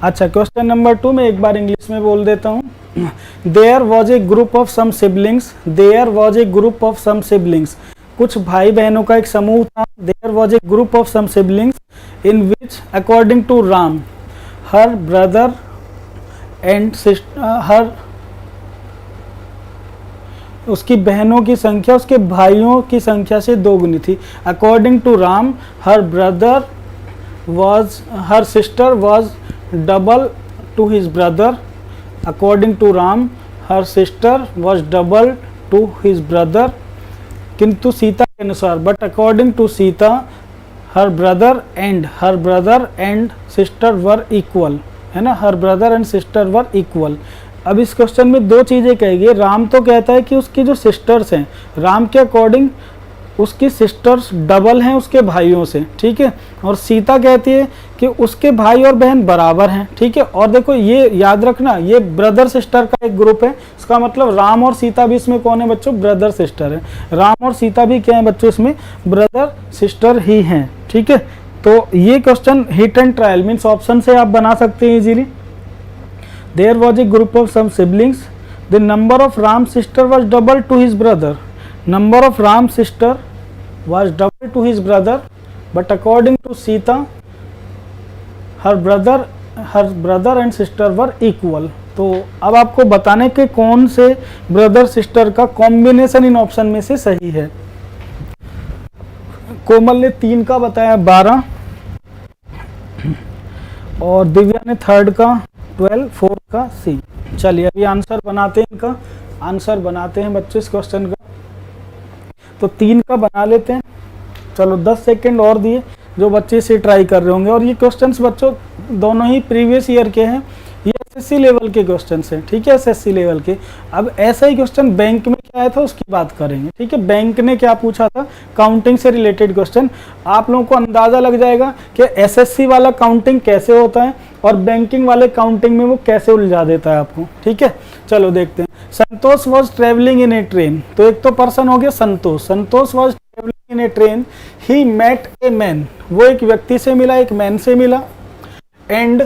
अच्छा, क्वेश्चन नंबर 2 में एक बार इंग्लिश में बोल देता हूँ। There was a group of some siblings, there was a group of some siblings, कुछ भाई बहनों का एक समूह था। There was a group of some siblings in which according to Ram her brother and sister, उसकी बहनों की संख्या उसके भाइयों की संख्या से 2 गुनी थी। According to Ram her brother was, her sister was double to his brother. According to Ram, her sister was double to his brother. किंतु सीता के अनुसार, but according to Sita, her brother and sister were equal, है ना, her brother and sister were equal. अब इस क्वेश्चन में दो चीजें कहेगी। राम तो कहता है कि उसकी जो सिस्टर्स हैं, राम के अकॉर्डिंग उसकी सिस्टर्स डबल हैं उसके भाइयों से, ठीक है, और सीता कहती है कि उसके भाई और बहन बराबर हैं, ठीक है। और देखो ये याद रखना, ये ब्रदर सिस्टर का एक ग्रुप है, इसका मतलब राम और सीता भी इसमें कौन है बच्चों, ब्रदर सिस्टर है। राम और सीता भी क्या है बच्चों, इसमें ब्रदर सिस्टर ही हैं, ठीक है। तो ये question hit and trial means option से आप बना सकते हैं easily. There was a group of some siblings, the number of Ram sister was double to his brother, number of Ram sister was double to his brother, but according to Sita, her brother and sister were equal. तो अब आपको बताने के कौन से ब्रदर सिस्टर का कॉम्बिनेशन इन ऑप्शन में से सही है। कोमल ने 3 का बताया 12, और दिव्या ने 3rd का 12, 4th का सी। चलिए अभी आंसर बनाते हैं, इनका आंसर बनाते हैं बच्चों इस क्वेश्चन का। तो 3 का बना लेते हैं। चलो 10 सेकंड और दिए जो बच्चे इसे ट्राई कर रहे होंगे। और ये क्वेश्चंस बच्चों दोनों ही प्रीवियस ईयर के हैं, ये एसएससी लेवल के क्वेश्चंस हैं, ठीक है, एसएससी लेवल के। अब ऐसा ही क्वेश्चन बैंक में क्या आया था उसकी बात करेंगे, ठीक है। बैंक ने क्या पूछा था, काउंटिंग से रिलेटेड क्वेश्चन। आप लोगों को अंदाजा लग जाएगा कि एसएससी वाला काउंटिंग कैसे होता है और बैंकिंग वाले काउंटिंग में वो कैसे उलझा देता है आपको, ठीक है। चलो देखते हैं। Santosh was travelling in a train, तो एक तो पर्सन हो गया Santosh. Santosh was travelling in a train, he met a man, वो एक व्यक्ति से मिला, एक मैन से मिला, एंड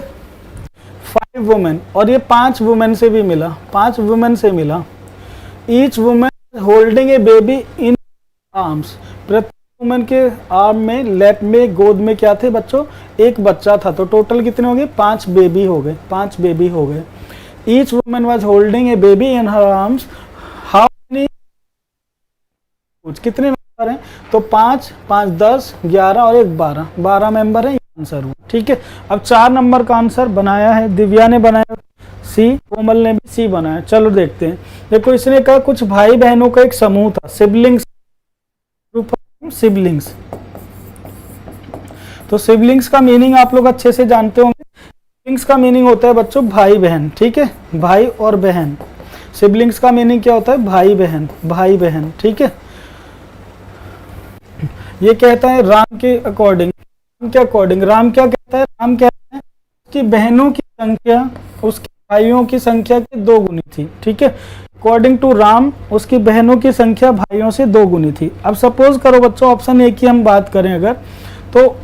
5 वुमेन, और ये 5 वुमेन से भी मिला, 5 वुमेन से मिला। Each women holding A baby in arms, प्रत्येक वुमेन के आर्म में, लैप में, गोद में क्या थे बच्चों? एक बच्चा था। तो टोटल कितने हो गए? 5 बेबी हो गए, 5 बेबी हो गए। Each women was holding A baby in her arms. How many, कितने मेंबर हैं? तो 5, 5, 10, 11 और 1, 12, 12 मेंबर है। आंसर हुआ। ठीक है, अब 4 नंबर का आंसर बनाया है, दिव्या ने बनाया सी, कोमल ने भी सी बनाया। चलो देखते हैं। देखो इसने कहा कुछ भाई बहनों का एक समूह था, सिबलिंग्स, सिबलिंग्स। तो सिबलिंग्स का मीनिंग आप लोग अच्छे से जानते होंगे। सिबलिंग्स का मीनिंग होता है बच्चों भाई बहन। ठीक है, भाई और बहन। सिबलिंग्स का मीनिंग क्या होता है? भाई बहन, भाई बहन। ठीक है, ये कहता है राम के अकॉर्डिंग, राम क्या कहता है? राम कहता है कि बहनों की संख्या उसके भाइयों की संख्या के 2 गुनी थी। ठीक है, अकॉर्डिंग टू राम उसकी बहनों की संख्या भाइयों से 2 गुनी थी। अब सपोज करो बच्चों, ऑप्शन ए की हम बात करें अगर, तो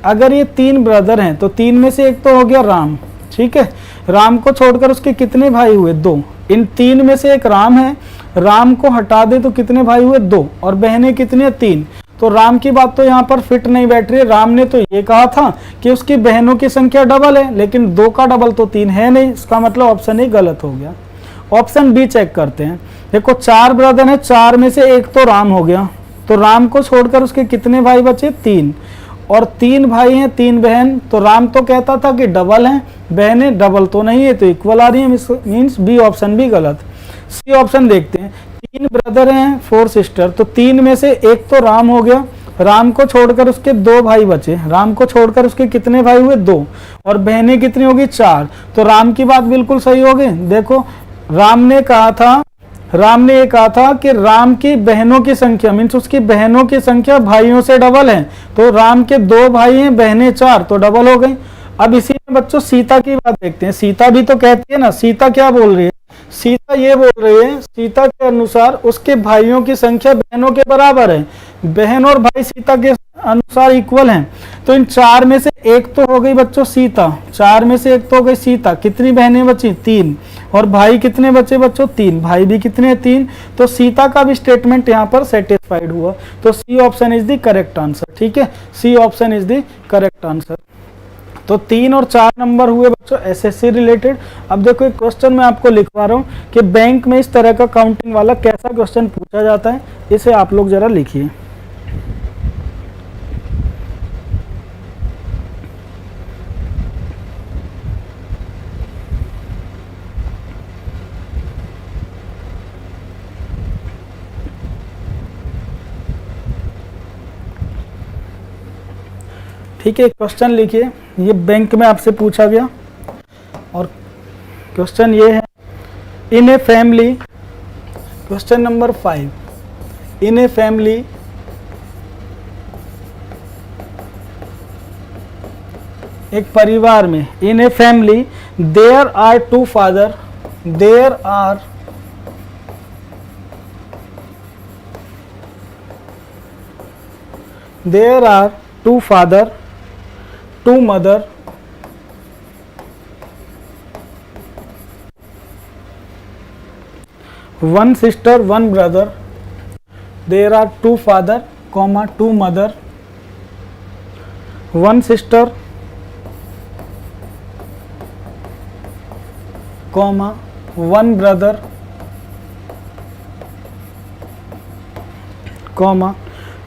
अगर ये 3 ब्रदर हैं तो 3 में से एक तो हो गया राम। ठीक है, राम को छोड़कर उसके कितने भाई हुए? 2। इन 3 में से एक राम है, राम को हटा दे तो कितने भाई हुए? 2, और बहनें कितनी है? 3। तो राम की बात तो यहाँ पर फिट नहीं बैठ रही है। राम ने तो ये कहा था कि उसकी बहनों की संख्या डबल है, लेकिन 2 का डबल तो 3 है नहीं। इसका मतलब ऑप्शन ए गलत हो गया। ऑप्शन बी चेक करते हैं। देखो 4 ब्रदर हैं, 4 में से एक तो राम हो गया, तो राम को छोड़कर उसके कितने भाई बचे? 3, और 3 भाई हैं, 3 बहन। तो राम तो कहता था कि डबल हैं, बहनें डबल तो नहीं है, तो इक्वल आ रही है। मीन्स बी ऑप्शन भी गलत। सी ऑप्शन देखते हैं। 3 ब्रदर हैं, 4 सिस्टर, तो 3 में से एक तो राम हो गया, राम को छोड़कर उसके 2 भाई बचे। राम को छोड़कर उसके कितने भाई हुए? 2, और बहनें कितनी होगी? 4। तो राम की बात बिल्कुल सही हो गई। देखो राम ने ये कहा था कि राम की बहनों की संख्या, मीन्स उसकी बहनों की संख्या भाइयों से डबल है। तो राम के 2 भाई हैं, बहनें 4, तो डबल हो गई। अब इसी में बच्चों सीता की बात देखते हैं। सीता भी तो कहती है ना, सीता क्या बोल रही है? सीता ये बोल रही है, सीता के अनुसार उसके भाइयों की संख्या बहनों के बराबर है, बहन और भाई सीता के अनुसार इक्वल हैं। तो इन 4 में से एक तो हो गई बच्चों सीता, 4 में से एक तो हो गई सीता। कितनी बहनें बची? 3, और भाई कितने बचे बच्चों? 3, भाई भी कितने? 3। तो सीता का भी स्टेटमेंट यहाँ पर सेटिस्फाइड हुआ। तो C option is the correct answer. ठीक है, C option is the correct answer. तो 3 और 4 नंबर हुए बच्चों एसएससी रिलेटेड। अब देखो एक क्वेश्चन मैं आपको लिखवा रहा हूँ कि बैंक में इस तरह का काउंटिंग वाला कैसा क्वेश्चन पूछा जाता है, इसे आप लोग जरा लिखिए। ठीक है, क्वेश्चन लिखिए। ये बैंक में आपसे पूछा गया और क्वेश्चन ये है, in a family, question number 5, in a family एक परिवार में, in a family there are 2 father, there are two father, 2 mother, 1 sister, 1 brother. There are 2 father, 2 mother, 1 sister, 1 brother,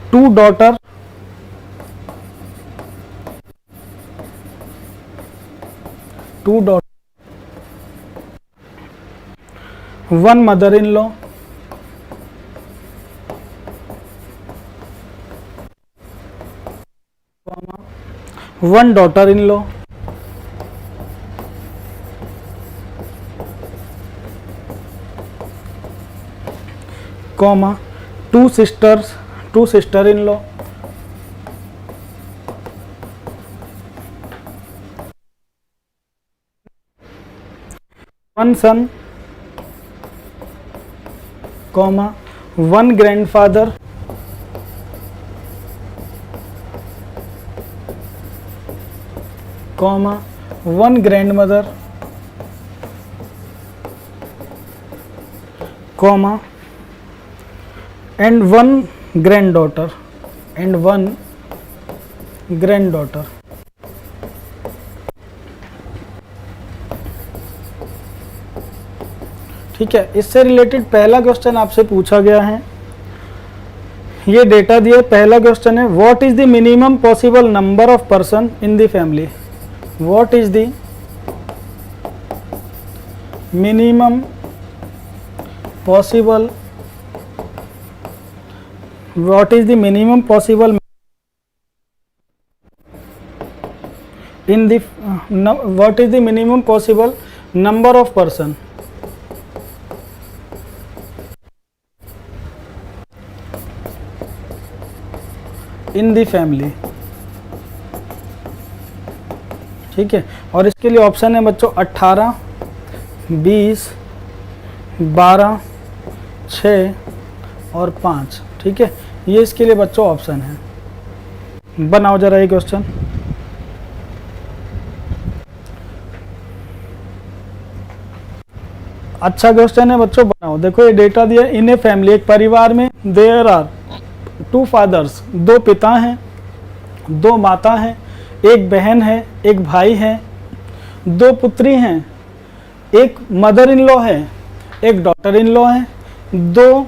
2 daughter, 1 mother-in-law, 1 daughter-in-law, 2 sisters, 2 sister-in-law, 1 son, 1 grandfather, 1 grandmother, and 1 granddaughter, and 1 grand daughter. ठीक है, इससे रिलेटेड पहला क्वेश्चन आपसे पूछा गया है, ये डेटा दिया। पहला क्वेश्चन है what is the minimum possible number of person in the family. What is the minimum possible, what is the minimum possible in the what is the minimum possible number of person in the family. ठीक है, और इसके लिए ऑप्शन है बच्चों 18, 20, 12, 6 और 5। ठीक है, ये इसके लिए बच्चों ऑप्शन है। बनाओ जरा ये क्वेश्चन। अच्छा क्वेश्चन है बच्चों, बनाओ। देखो ये डेटा दिया, इन ए फैमिली, एक परिवार में देयर आर 2 फादर्स, 2 पिता हैं, 2 माता हैं, एक बहन है, एक भाई है, 2 पुत्री हैं, एक मदर इन लॉ है, एक डॉटर इन लॉ है, 2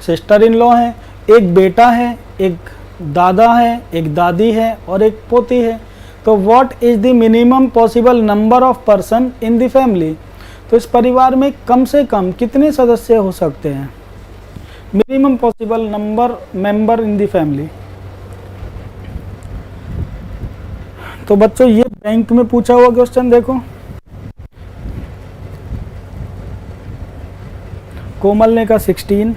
सिस्टर इन लॉ है, एक बेटा है, एक दादा है, एक दादी है और एक पोती है। तो what is the minimum possible number of person in the family. तो इस परिवार में कम से कम कितने सदस्य हो सकते हैं, minimum possible number member in the family. तो बच्चों ये बैंक में पूछा हुआ क्वेश्चन देखो, कोमल ने कहा 16,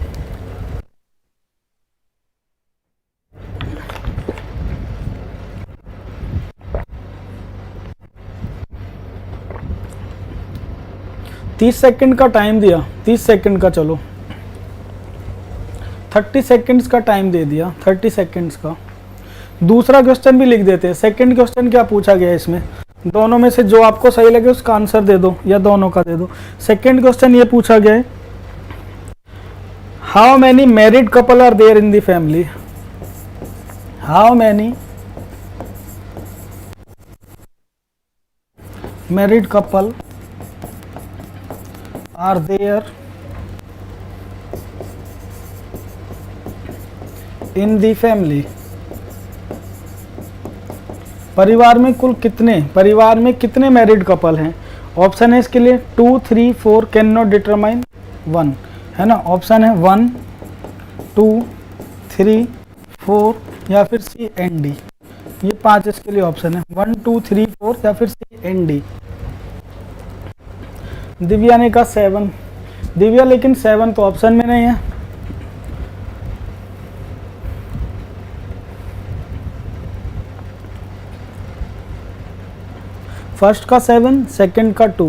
तीस सेकंड का टाइम दिया, 30 सेकंड का, चलो 30 सेकंड्स का टाइम दे दिया, 30 सेकंड्स का। दूसरा क्वेश्चन भी लिख देते हैं। सेकंड क्वेश्चन क्या पूछा गया है इसमें, दोनों में से जो आपको सही लगे उसका आंसर दे दो या दोनों का दे दो। सेकंड क्वेश्चन ये पूछा गया है how many married couple are there in the family. How many married couple are there in the family. परिवार में कुल कितने, परिवार में कितने मैरिड कपल हैं। ऑप्शन है इसके लिए 2, 3, 4, कैन नॉट डिटरमाइन 1, है ना। ऑप्शन है 1, 2, 3, 4 या फिर सी एंड डी। ये 5 इसके लिए ऑप्शन है, 1, 2, 3, 4 या फिर सी एंड डी। दिव्या ने कहा 7। दिव्या लेकिन 7 तो ऑप्शन में नहीं है। फर्स्ट का 7, सेकंड का 2।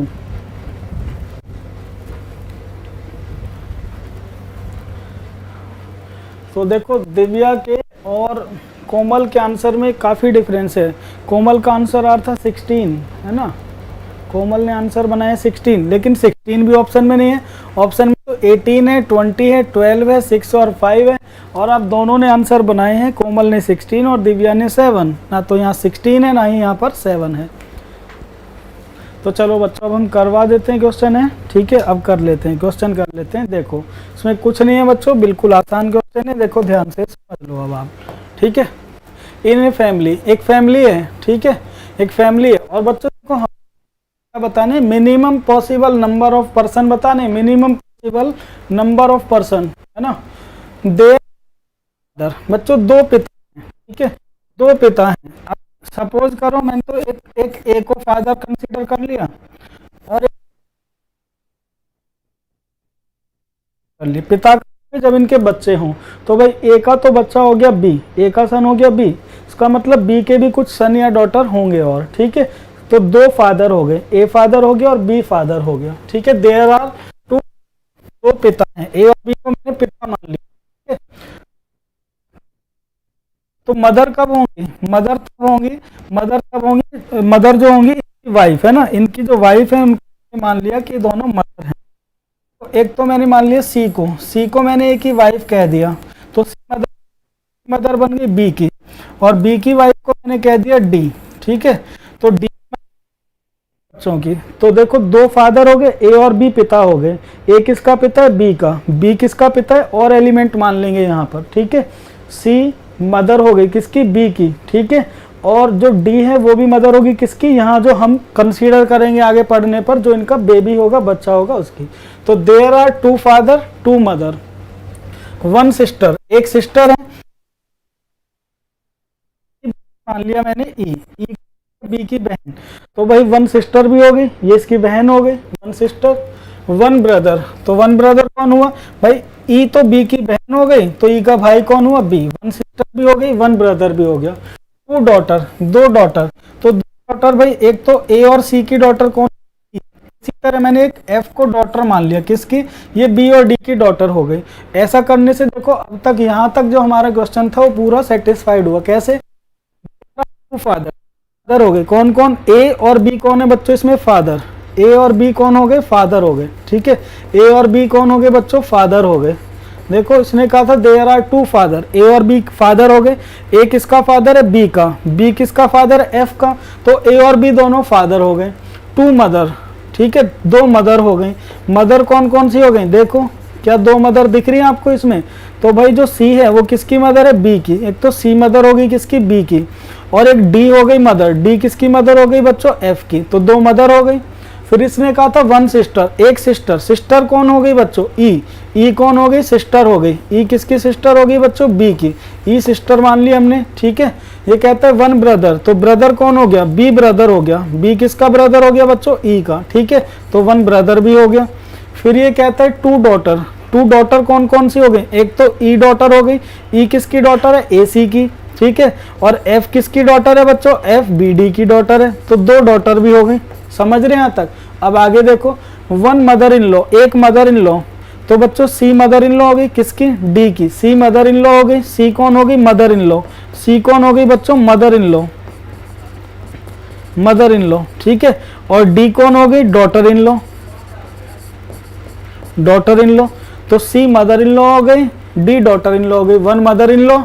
तो देखो दिव्या के और कोमल के आंसर में काफ़ी डिफरेंस है। कोमल का आंसर आ रहा था 16, है ना। कोमल ने आंसर बनाया 16, लेकिन 16 भी ऑप्शन में नहीं है। ऑप्शन में तो 18 है, 20 है, 12 है, 6 और 5 है। और आप दोनों ने आंसर बनाए हैं, कोमल ने 16 और दिव्या ने 7। ना तो यहाँ 16 है, ना ही यहाँ पर 7 है। तो चलो बच्चों अब हम करवा देते हैं क्वेश्चन है। ठीक है, अब कर लेते हैं क्वेश्चन, कर लेते हैं। देखो इसमें कुछ नहीं है बच्चों, बिल्कुल आसान क्वेश्चन है। देखो ध्यान से समझ लो अब आप। ठीक है, इन ए फैमिली, एक फैमिली है। ठीक है, एक फैमिली है और बच्चों को हम बताने minimum possible number of person बताने, minimum possible number of person, है ना। देयर बच्चों 2 पिता हैं। ठीक है, 2 पिता हैं। अब सपोज करो मैंने तो एक को फादर कंसीडर कर लिया और एक कर लिया पिता का। जब इनके बच्चे हों तो भाई ए का तो बच्चा हो गया बी, ए का सन हो गया बी, इसका मतलब बी के भी कुछ सन या डॉटर होंगे। और ठीक है, तो 2 फादर हो गए, ए फादर हो गया और बी फादर हो गया। ठीक है, देयर आर 2 पिता हैं, ए और बी को मैंने पिता मान लिया। ठीक है, तो मदर कब होंगी, मदर तब होंगी, मदर कब होंगी, मदर जो होंगी इनकी वाइफ, है ना। इनकी जो वाइफ है उनको मान लिया कि दोनों मदर हैं। तो एक तो मैंने मान लिया सी को मैंने एक ही वाइफ कह दिया, तो सी मदर मदर बन गई बी की, और बी की वाइफ को मैंने कह दिया डी। ठीक है, तो डी बच्चों की, तो देखो दो फादर हो गए, ए और बी पिता हो गए। ए किसका पिता है? बी का। बी किसका पिता है? और एलिमेंट मान लेंगे यहाँ पर। ठीक है, सी मदर हो गई किसकी? बी की। ठीक है, और जो डी है वो भी मदर होगी किसकी? यहाँ जो हम कंसीडर करेंगे आगे पढ़ने पर, जो इनका बेबी होगा, बच्चा होगा, उसकी। तो there are 2 father 2 mother 1 sister, एक सिस्टर है, मान लिया मैंने ई बी की बहन, तो भाई 1 सिस्टर भी हो गई, ये इसकी बहन हो गई 1 सिस्टर। 1 ब्रदर, तो 1 ब्रदर कौन हुआ भाई? ई तो बी की बहन हो गई, तो ई का भाई कौन हुआ? बी। 1 सिस्टर भी हो गई, 1 ब्रदर भी हो गया। 2 डॉटर, 2 डॉटर, तो 2 डॉटर भाई, एक तो ए और सी की डॉटर कौन? इसी तरह मैंने एक एफ को डॉटर मान लिया किसकी? ये बी और डी की डॉटर हो गई। ऐसा करने से देखो अब तक यहाँ तक जो हमारा क्वेश्चन था वो पूरा सेटिस्फाइड हुआ। कैसे? फादर हो गए, कौन कौन? ए और बी कौन है बच्चों इसमें? फादर। ए और बी कौन हो गए? फादर हो गए। ठीक है, ए और बी कौन हो गए बच्चों? फादर हो गए। देखो इसने कहा था देयर आर 2 फादर, ए और बी फादर हो गए। ए किसका फादर है? बी का। बी किसका फादर है? एफ का। तो ए और बी दोनों फादर हो गए। 2 मदर, ठीक है, 2 मदर हो गई। मदर कौन कौन सी हो गई? देखो क्या 2 मदर दिख रही है आपको इसमें? तो भाई जो सी है वो किसकी मदर है? बी की। एक तो सी मदर हो गई किसकी? बी की, और एक डी हो गई मदर। डी किसकी मदर हो गई बच्चों? एफ की। तो 2 मदर हो गई। फिर इसने कहा था 1 सिस्टर, एक सिस्टर। सिस्टर कौन हो गई बच्चों? ई। ई कौन हो गई? सिस्टर हो गई। ई किसकी सिस्टर हो गई बच्चों? बी की। ई सिस्टर मान ली हमने। ठीक है, ये कहता है 1 ब्रदर, तो ब्रदर कौन हो गया? बी ब्रदर हो गया। बी किसका ब्रदर हो गया बच्चों? ई का। ठीक है, तो 1 ब्रदर भी हो गया। फिर ये कहता है 2 डॉटर। 2 डॉटर कौन कौन सी हो गई? एक तो ई डॉटर हो गई। ई किसकी डॉटर है? ए सी की। ठीक है, और एफ किसकी डॉटर है बच्चों? एफ बी डी की डॉटर है। तो 2 डॉटर भी हो गई। समझ रहे हैं यहाँ तक? अब आगे देखो 1 मदर इन लॉ, एक मदर इन लॉ, तो बच्चों सी मदर इन लॉ हो गई किसकी? डी की। सी मदर इन लॉ हो गई। सी कौन हो गई? Mother in law. सी कौन हो गई बच्चों? Mother in law, mother in law. ठीक है, और डी कौन हो गई? Daughter in law, daughter in law. तो सी मदर इन लॉ हो गई, डी डॉटर इन लॉ हो गई। 1 mother in law,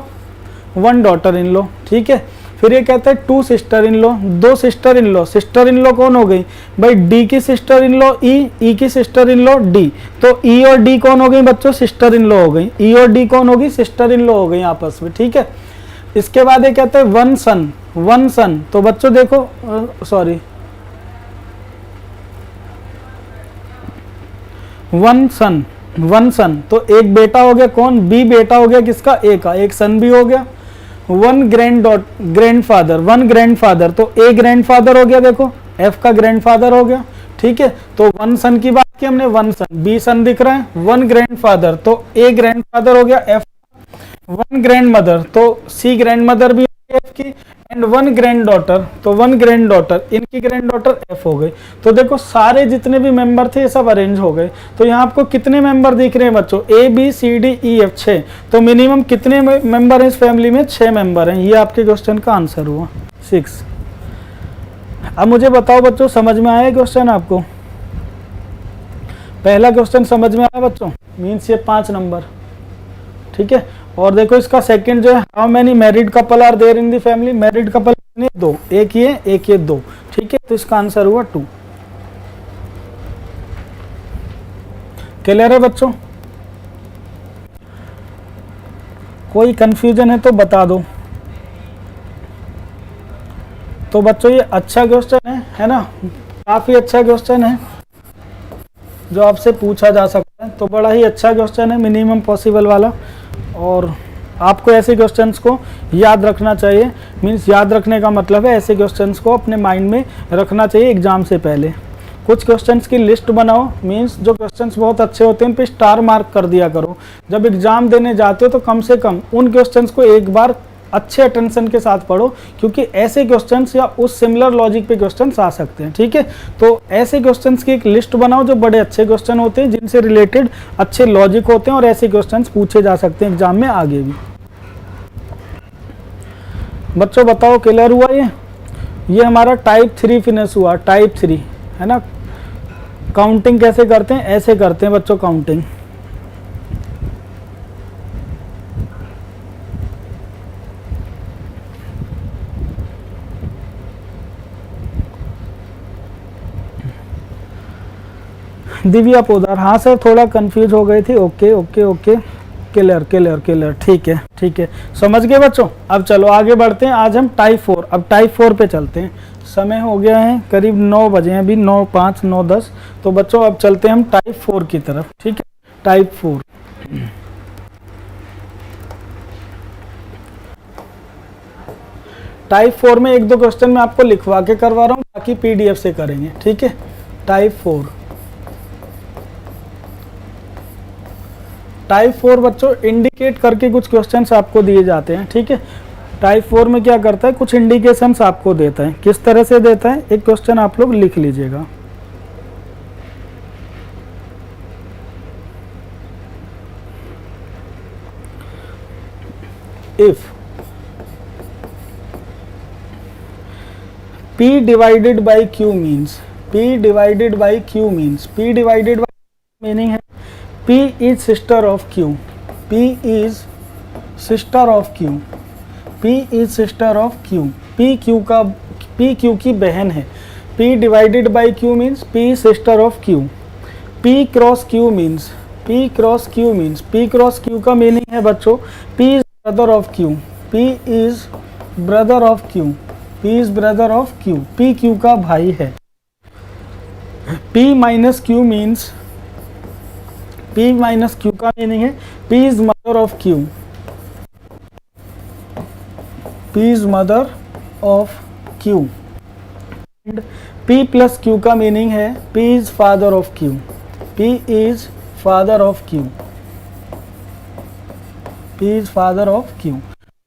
1 daughter in law. ठीक है, फिर ये कहता है 2 sister in law, 2 sister in law. Sister in law कौन हो गई भाई? डी की सिस्टर इन लॉ ई, ई की सिस्टर इन लॉ डी। तो ई और डी कौन हो गई बच्चों? सिस्टर इन लॉ हो गई। ई और डी कौन होगी? सिस्टर इन लॉ हो गई आपस में। ठीक है, इसके बाद ये कहते हैं 1 सन, 1 सन, तो बच्चों देखो सॉरी 1 सन, 1 सन, तो एक बेटा हो गया कौन? बी बेटा हो गया किसका? ए का। एक सन भी हो गया। 1 ग्रैंडफादर, 1 ग्रैंडफादर, तो ए ग्रैंडफादर हो गया। देखो एफ का ग्रैंडफादर हो गया। ठीक है, तो 1 सन की बात की हमने, 1 सन, बी सन दिख रहा है। 1 ग्रैंडफादर, तो ए ग्रैंडफादर हो गया एफ। 1 ग्रैंड मदर, तो सी ग्रैंड मदर भी एफ की। एंड 1 ग्रैंड डॉटर, तो 1 ग्रैंड डॉटर, इनकी ग्रैंड डॉटर एफ हो गई। तो देखो सारे जितने भी मेंबर थे ये सब अरेंज हो गए। तो यहाँ आपको कितने मेंबर दिख रहे हैं बच्चों? A B C D E F, 6। तो मिनिमम कितने मेंबर हैं इस फैमिली में? 6 मेंबर हैं। ये आपके क्वेश्चन का आंसर हुआ 6। अब मुझे बताओ बच्चों, समझ में आया क्वेश्चन आपको? पहला क्वेश्चन समझ में आया बच्चों? मीन्स ये 5 नंबर। ठीक है, और देखो इसका सेकंड जो है, how many married couple are there in the family? Married couple 2, एक ये 2। ठीक है, तो इसका आंसर हुआ 2। क्लियर है बच्चों? कोई कंफ्यूजन है तो बता दो। तो बच्चों ये अच्छा क्वेश्चन है ना? काफी अच्छा क्वेश्चन है जो आपसे पूछा जा सकता है। तो बड़ा ही अच्छा क्वेश्चन है, मिनिमम पॉसिबल वाला। और आपको ऐसे क्वेश्चंस को याद रखना चाहिए। मीन्स याद रखने का मतलब है ऐसे क्वेश्चंस को अपने माइंड में रखना चाहिए एग्जाम से पहले। कुछ क्वेश्चंस की लिस्ट बनाओ, मीन्स जो क्वेश्चंस बहुत अच्छे होते हैं उन पे स्टार मार्क कर दिया करो। जब एग्जाम देने जाते हो तो कम से कम उन क्वेश्चंस को एक बार अच्छे अटेंशन के साथ पढ़ो, क्योंकि ऐसे क्वेश्चंस या उस सिमिलर लॉजिक पे क्वेश्चंस आ सकते हैं। ठीक है, तो ऐसे क्वेश्चंस की एक लिस्ट बनाओ जो बड़े अच्छे क्वेश्चन होते हैं, जिनसे रिलेटेड अच्छे लॉजिक होते हैं, और ऐसे क्वेश्चंस पूछे जा सकते हैं एग्जाम में आगे भी। बच्चों बताओ क्लियर हुआ? ये हमारा टाइप 3 फिनिश हुआ। टाइप 3 है ना? काउंटिंग कैसे करते हैं? ऐसे करते हैं बच्चों, काउंटिंग दिव्या पोदार, हाँ सर थोड़ा कंफ्यूज हो गई थी। Okay okay okay, clear clear clear, ठीक है ठीक है, समझ गए बच्चों। अब चलो आगे बढ़ते हैं, आज हम टाइप 4, अब टाइप 4 पे चलते हैं। समय हो गया है करीब 9 बजे हैं, अभी 9:05 9:10, तो बच्चों अब चलते हैं हम टाइप 4 की तरफ, ठीक है। टाइप 4, टाइप 4 में 1-2 क्वेश्चन मैं आपको लिखवा के करवा रहा हूँ, बाकी पीडीएफ से करेंगे, ठीक है। टाइप 4, टाइप 4 बच्चों इंडिकेट करके कुछ क्वेश्चंस आपको दिए जाते हैं, ठीक है। टाइप 4 में क्या करता है, कुछ इंडिकेशंस आपको देता है। किस तरह से देता है, एक क्वेश्चन आप लोग लिख लीजिएगा। If P divided by Q means, P divided by Q means, P divided by meaning है P is sister of Q, P is sister of Q, P is sister of Q, P Q की बहन है। P divided by Q means P is sister of Q, P cross Q means, P cross Q means, P cross Q का मीनिंग है बच्चों P is brother of Q, P is brother of Q, P is brother of Q, P Q का भाई है। P minus Q means, P minus Q का मीनिंग है P is mother of Q, P is mother of Q, and P plus Q का मीनिंग है P is father of Q, P is father of Q, P is father of Q।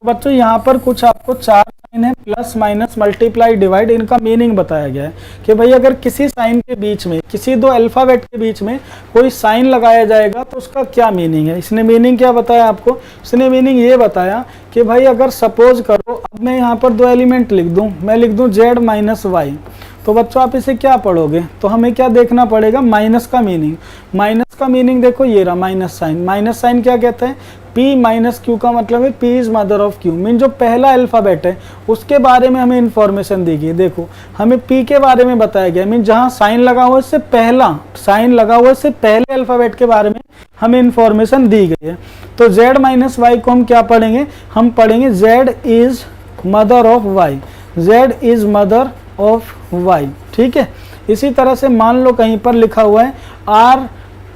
बच्चों यहाँ पर कुछ आपको 4 साइन है, प्लस माइनस मल्टीप्लाई डिवाइड, इनका मीनिंग बताया गया है कि भाई अगर किसी साइन के बीच में, किसी 2 अल्फाबेट के बीच में कोई साइन लगाया जाएगा तो उसका क्या मीनिंग है। इसने मीनिंग क्या बताया आपको, इसने मीनिंग ये बताया कि भाई अगर सपोज करो, अब मैं यहाँ पर 2 एलिमेंट लिख दूँ, मैं लिख दूँ Z माइनस वाई, तो बच्चों आप इसे क्या पढ़ोगे, तो हमें क्या देखना पड़ेगा, माइनस का मीनिंग। माइनस का मीनिंग देखो ये रहा, माइनस साइन। माइनस साइन क्या कहते हैं, P माइनस Q का मतलब है P is mother of Q, mean जो पहला अल्फाबेट है उसके बारे में हमें इंफॉर्मेशन दी गई। देखो हमें P के बारे में बताया गया, मीन जहाँ साइन लगा हुआ इससे पहला, साइन लगा हुआ इससे पहले अल्फाबेट के बारे में हमें इंफॉर्मेशन दी गई है। तो Z माइनस वाई को हम क्या पढ़ेंगे, हम पढ़ेंगे Z is mother of Y, Z is mother of Y, ठीक है। इसी तरह से मान लो कहीं पर लिखा हुआ है R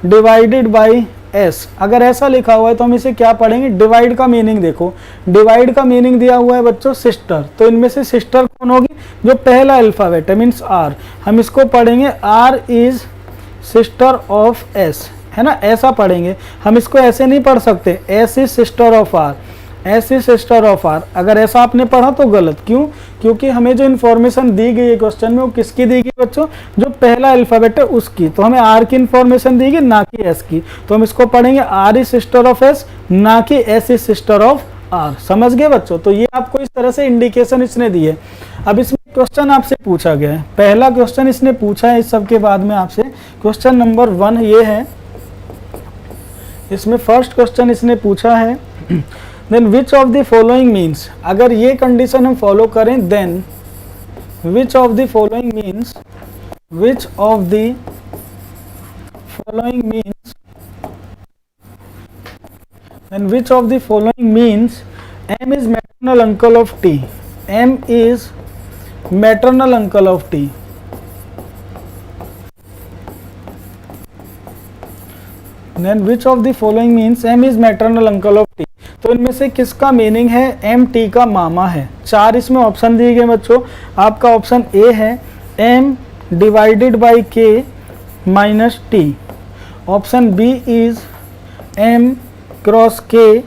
डिवाइडेड बाई S, अगर ऐसा लिखा हुआ है तो हम इसे क्या पढ़ेंगे, डिवाइड का मीनिंग देखो, डिवाइड का मीनिंग दिया हुआ है बच्चों सिस्टर, तो इनमें से सिस्टर कौन होगी, जो पहला अल्फाबेट है मीन्स R, हम इसको पढ़ेंगे R is sister of S, है ना, ऐसा पढ़ेंगे। हम इसको ऐसे नहीं पढ़ सकते, S is sister of R, S is sister of R, अगर ऐसा आपने पढ़ा तो गलत। क्यों, क्योंकि हमें जो इन्फॉर्मेशन दी गई है क्वेश्चन में वो किसकी दी गई बच्चों, जो पहला अल्फाबेट है उसकी, तो हमें R की इन्फॉर्मेशन दी गई ना कि S की, तो हम इसको पढ़ेंगे R is sister of S ना कि S is sister of R। समझ गए बच्चों, तो ये आपको इस तरह से इंडिकेशन इसने दी है। अब इसमें क्वेश्चन आपसे पूछा गया है, पहला क्वेश्चन इसने पूछा है, इस सब के बाद में आपसे क्वेश्चन नंबर 1 ये है, इसमें फर्स्ट क्वेश्चन इसने पूछा है then which of the following means, अगर ये कंडीशन हम फॉलो करें then which of the following means, which of the following means, then which of the following means M is maternal uncle of T, M is maternal uncle of T, then which of the following means M is maternal uncle of T, तो इनमें से किसका मीनिंग है M T का मामा है। 4 इसमें ऑप्शन दिए गए बच्चों, आपका ऑप्शन ए है M divided by K minus T, option B is M cross K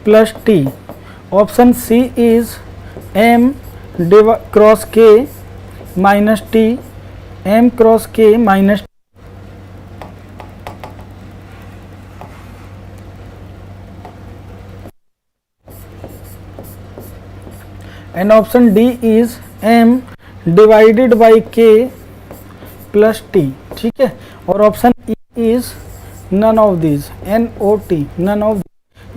plus T, option C is M cross K minus T, M cross K minus, and option D is M divided by K plus T, ठीक है। और option E is none of these, NOT, none of.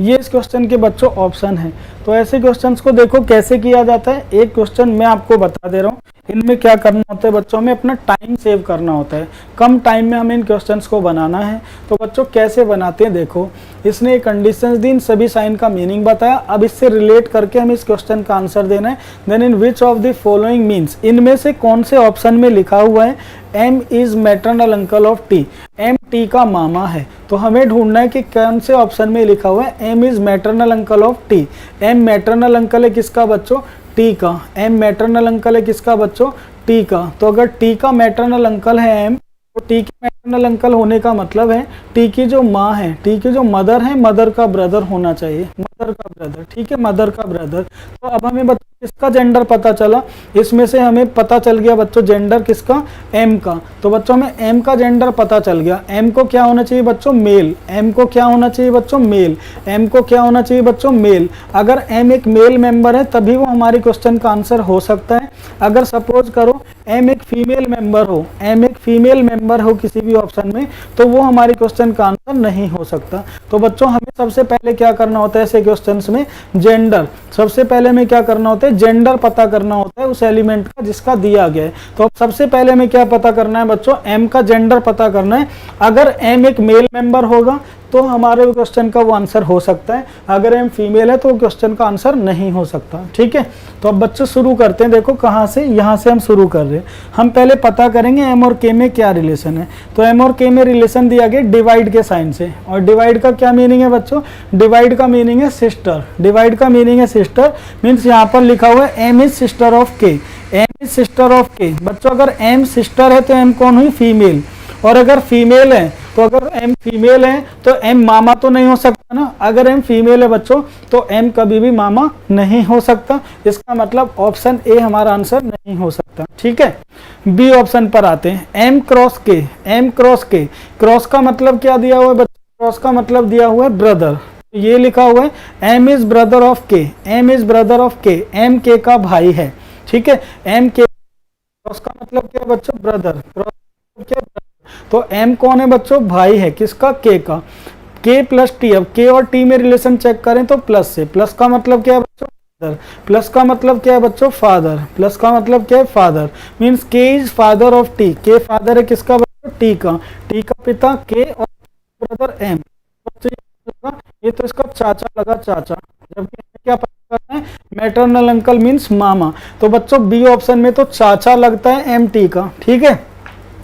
ये इस क्वेश्चन के बच्चों ऑप्शन है। तो ऐसे क्वेश्चंस को देखो कैसे किया जाता है। एक क्वेश्चन मैं आपको बता दे रहा हूँ, इनमें क्या करना होता है बच्चों, हमें अपना टाइम सेव करना होता है, कम टाइम में हमें इन क्वेश्चंस को बनाना है। तो बच्चों कैसे बनाते हैं देखो, इसने एक कंडीशंस दी, इन सभी साइन का मीनिंग बताया, अब इससे रिलेट करके हमें इस क्वेश्चन का आंसर देना है। Then in which of the following means, इनमें से कौन से ऑप्शन में लिखा हुआ है M is maternal uncle of T, M T का मामा है। तो हमें ढूंढना है कि कौन से ऑप्शन में लिखा हुआ है M is maternal uncle of T. M maternal uncle है किसका बच्चों, टी का। एम मैटरनल अंकल है किसका बच्चों, टी का। तो अगर टी का मैटरनल अंकल है एम, तो टी के मैटरनल अंकल होने का मतलब है टी की जो माँ है, टी की जो मदर है, मदर का ब्रदर होना चाहिए, मदर का ब्रदर, ठीक है, मदर का ब्रदर। तो अब हमें बच्चों किसका जेंडर पता चला, इसमें से हमें पता चल गया बच्चों जेंडर किसका, एम का। तो बच्चों हमें एम का जेंडर पता चल गया। एम को क्या होना चाहिए बच्चों, मेल। एम को क्या होना चाहिए बच्चों, मेल। एम को क्या होना चाहिए बच्चों, मेल। अगर एम एक मेल मेंबर है तभी वो हमारे क्वेश्चन का आंसर हो सकता है। अगर सपोज करो एम एक फीमेल मेंबर हो, एम एक फीमेल मेंबर हो किसी भी ऑप्शन में, तो वो हमारे क्वेश्चन का आंसर नहीं हो सकता। तो बच्चों हमें सबसे पहले क्या करना होता है ऐसे क्वेश्चंस में, जेंडर। सबसे पहले हमें क्या करना होता है, जेंडर पता करना होता है उस एलिमेंट का जिसका दिया गया है। तो अब सबसे पहले हमें क्या पता करना है बच्चों, एम का जेंडर पता करना है। अगर एम एक मेल मेंबर होगा तो हमारे क्वेश्चन का वो आंसर हो सकता है, अगर एम फीमेल है तो क्वेश्चन का आंसर नहीं हो सकता, ठीक है। तो अब बच्चों शुरू करते हैं, देखो कहाँ से, यहाँ से हम शुरू कर रहे हैं। हम पहले पता करेंगे एम और के में क्या रिलेशन है। तो एम और के में रिलेशन दिया गया डिवाइड के साइन से, और डिवाइड का क्या मीनिंग है बच्चों, डिवाइड का मीनिंग है सिस्टर। डिवाइड का मीनिंग है सिस्टर, मीन्स यहाँ पर लिखा हुआ है एम इज सिस्टर ऑफ के, एम इज सिस्टर ऑफ के। बच्चों अगर एम सिस्टर है तो एम कौन हुई, फीमेल। और अगर फीमेल है तो अगर एम फीमेल है तो एम मामा तो नहीं हो सकता ना। अगर एम फीमेल है बच्चों तो एम कभी भी मामा नहीं हो सकता। इसका मतलब ऑप्शन ए हमारा आंसर नहीं हो सकता, ठीक है। बी ऑप्शन पर आते हैं, एम क्रॉस के। एम क्रॉस के, क्रॉस का मतलब क्या दिया हुआ है बच्चों, क्रॉस का मतलब दिया हुआ है ब्रदर। ये लिखा हुआ है एम इज ब्रदर ऑफ के, एम इज ब्रदर ऑफ के, एम के का भाई है, ठीक है। एम के, क्रॉस का मतलब क्या है बच्चों, ब्रदर। क्रॉस क्या, तो m कौन है बच्चों, भाई है किसका, k का। k प्लस टी, अब k और t में रिलेशन चेक करें तो प्लस से, प्लस का मतलब क्या है बच्चों, फादर। प्लस का मतलब क्या है बच्चों, फादर। प्लस का मतलब क्या है, father. Means k is father of t, k father है किसका बच्चों, t का। t का पिता k और ब्रदर m। ये तो इसका चाचा लगा, चाचा। जबकि क्या पता करना है, मैटरनल अंकल मीन्स मामा। तो बच्चों बी ऑप्शन में तो चाचा लगता है एम टी का, ठीक है।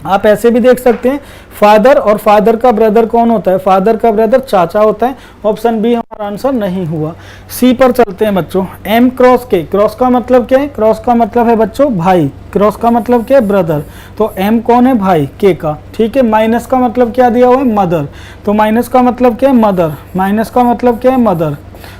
आप ऐसे भी देख सकते हैं, फादर और फादर का ब्रदर कौन होता है, फादर का ब्रदर चाचा होता है। ऑप्शन बी हमारा आंसर नहीं हुआ। सी पर चलते हैं बच्चों, एम क्रॉस के। क्रॉस का मतलब क्या है, क्रॉस का मतलब है बच्चों भाई, क्रॉस का मतलब क्या है, ब्रदर। तो एम कौन है, भाई, के का, ठीक है। माइनस का मतलब क्या दिया हुआ है, मदर। तो माइनस का मतलब क्या है, मदर। माइनस का मतलब क्या है, मदर।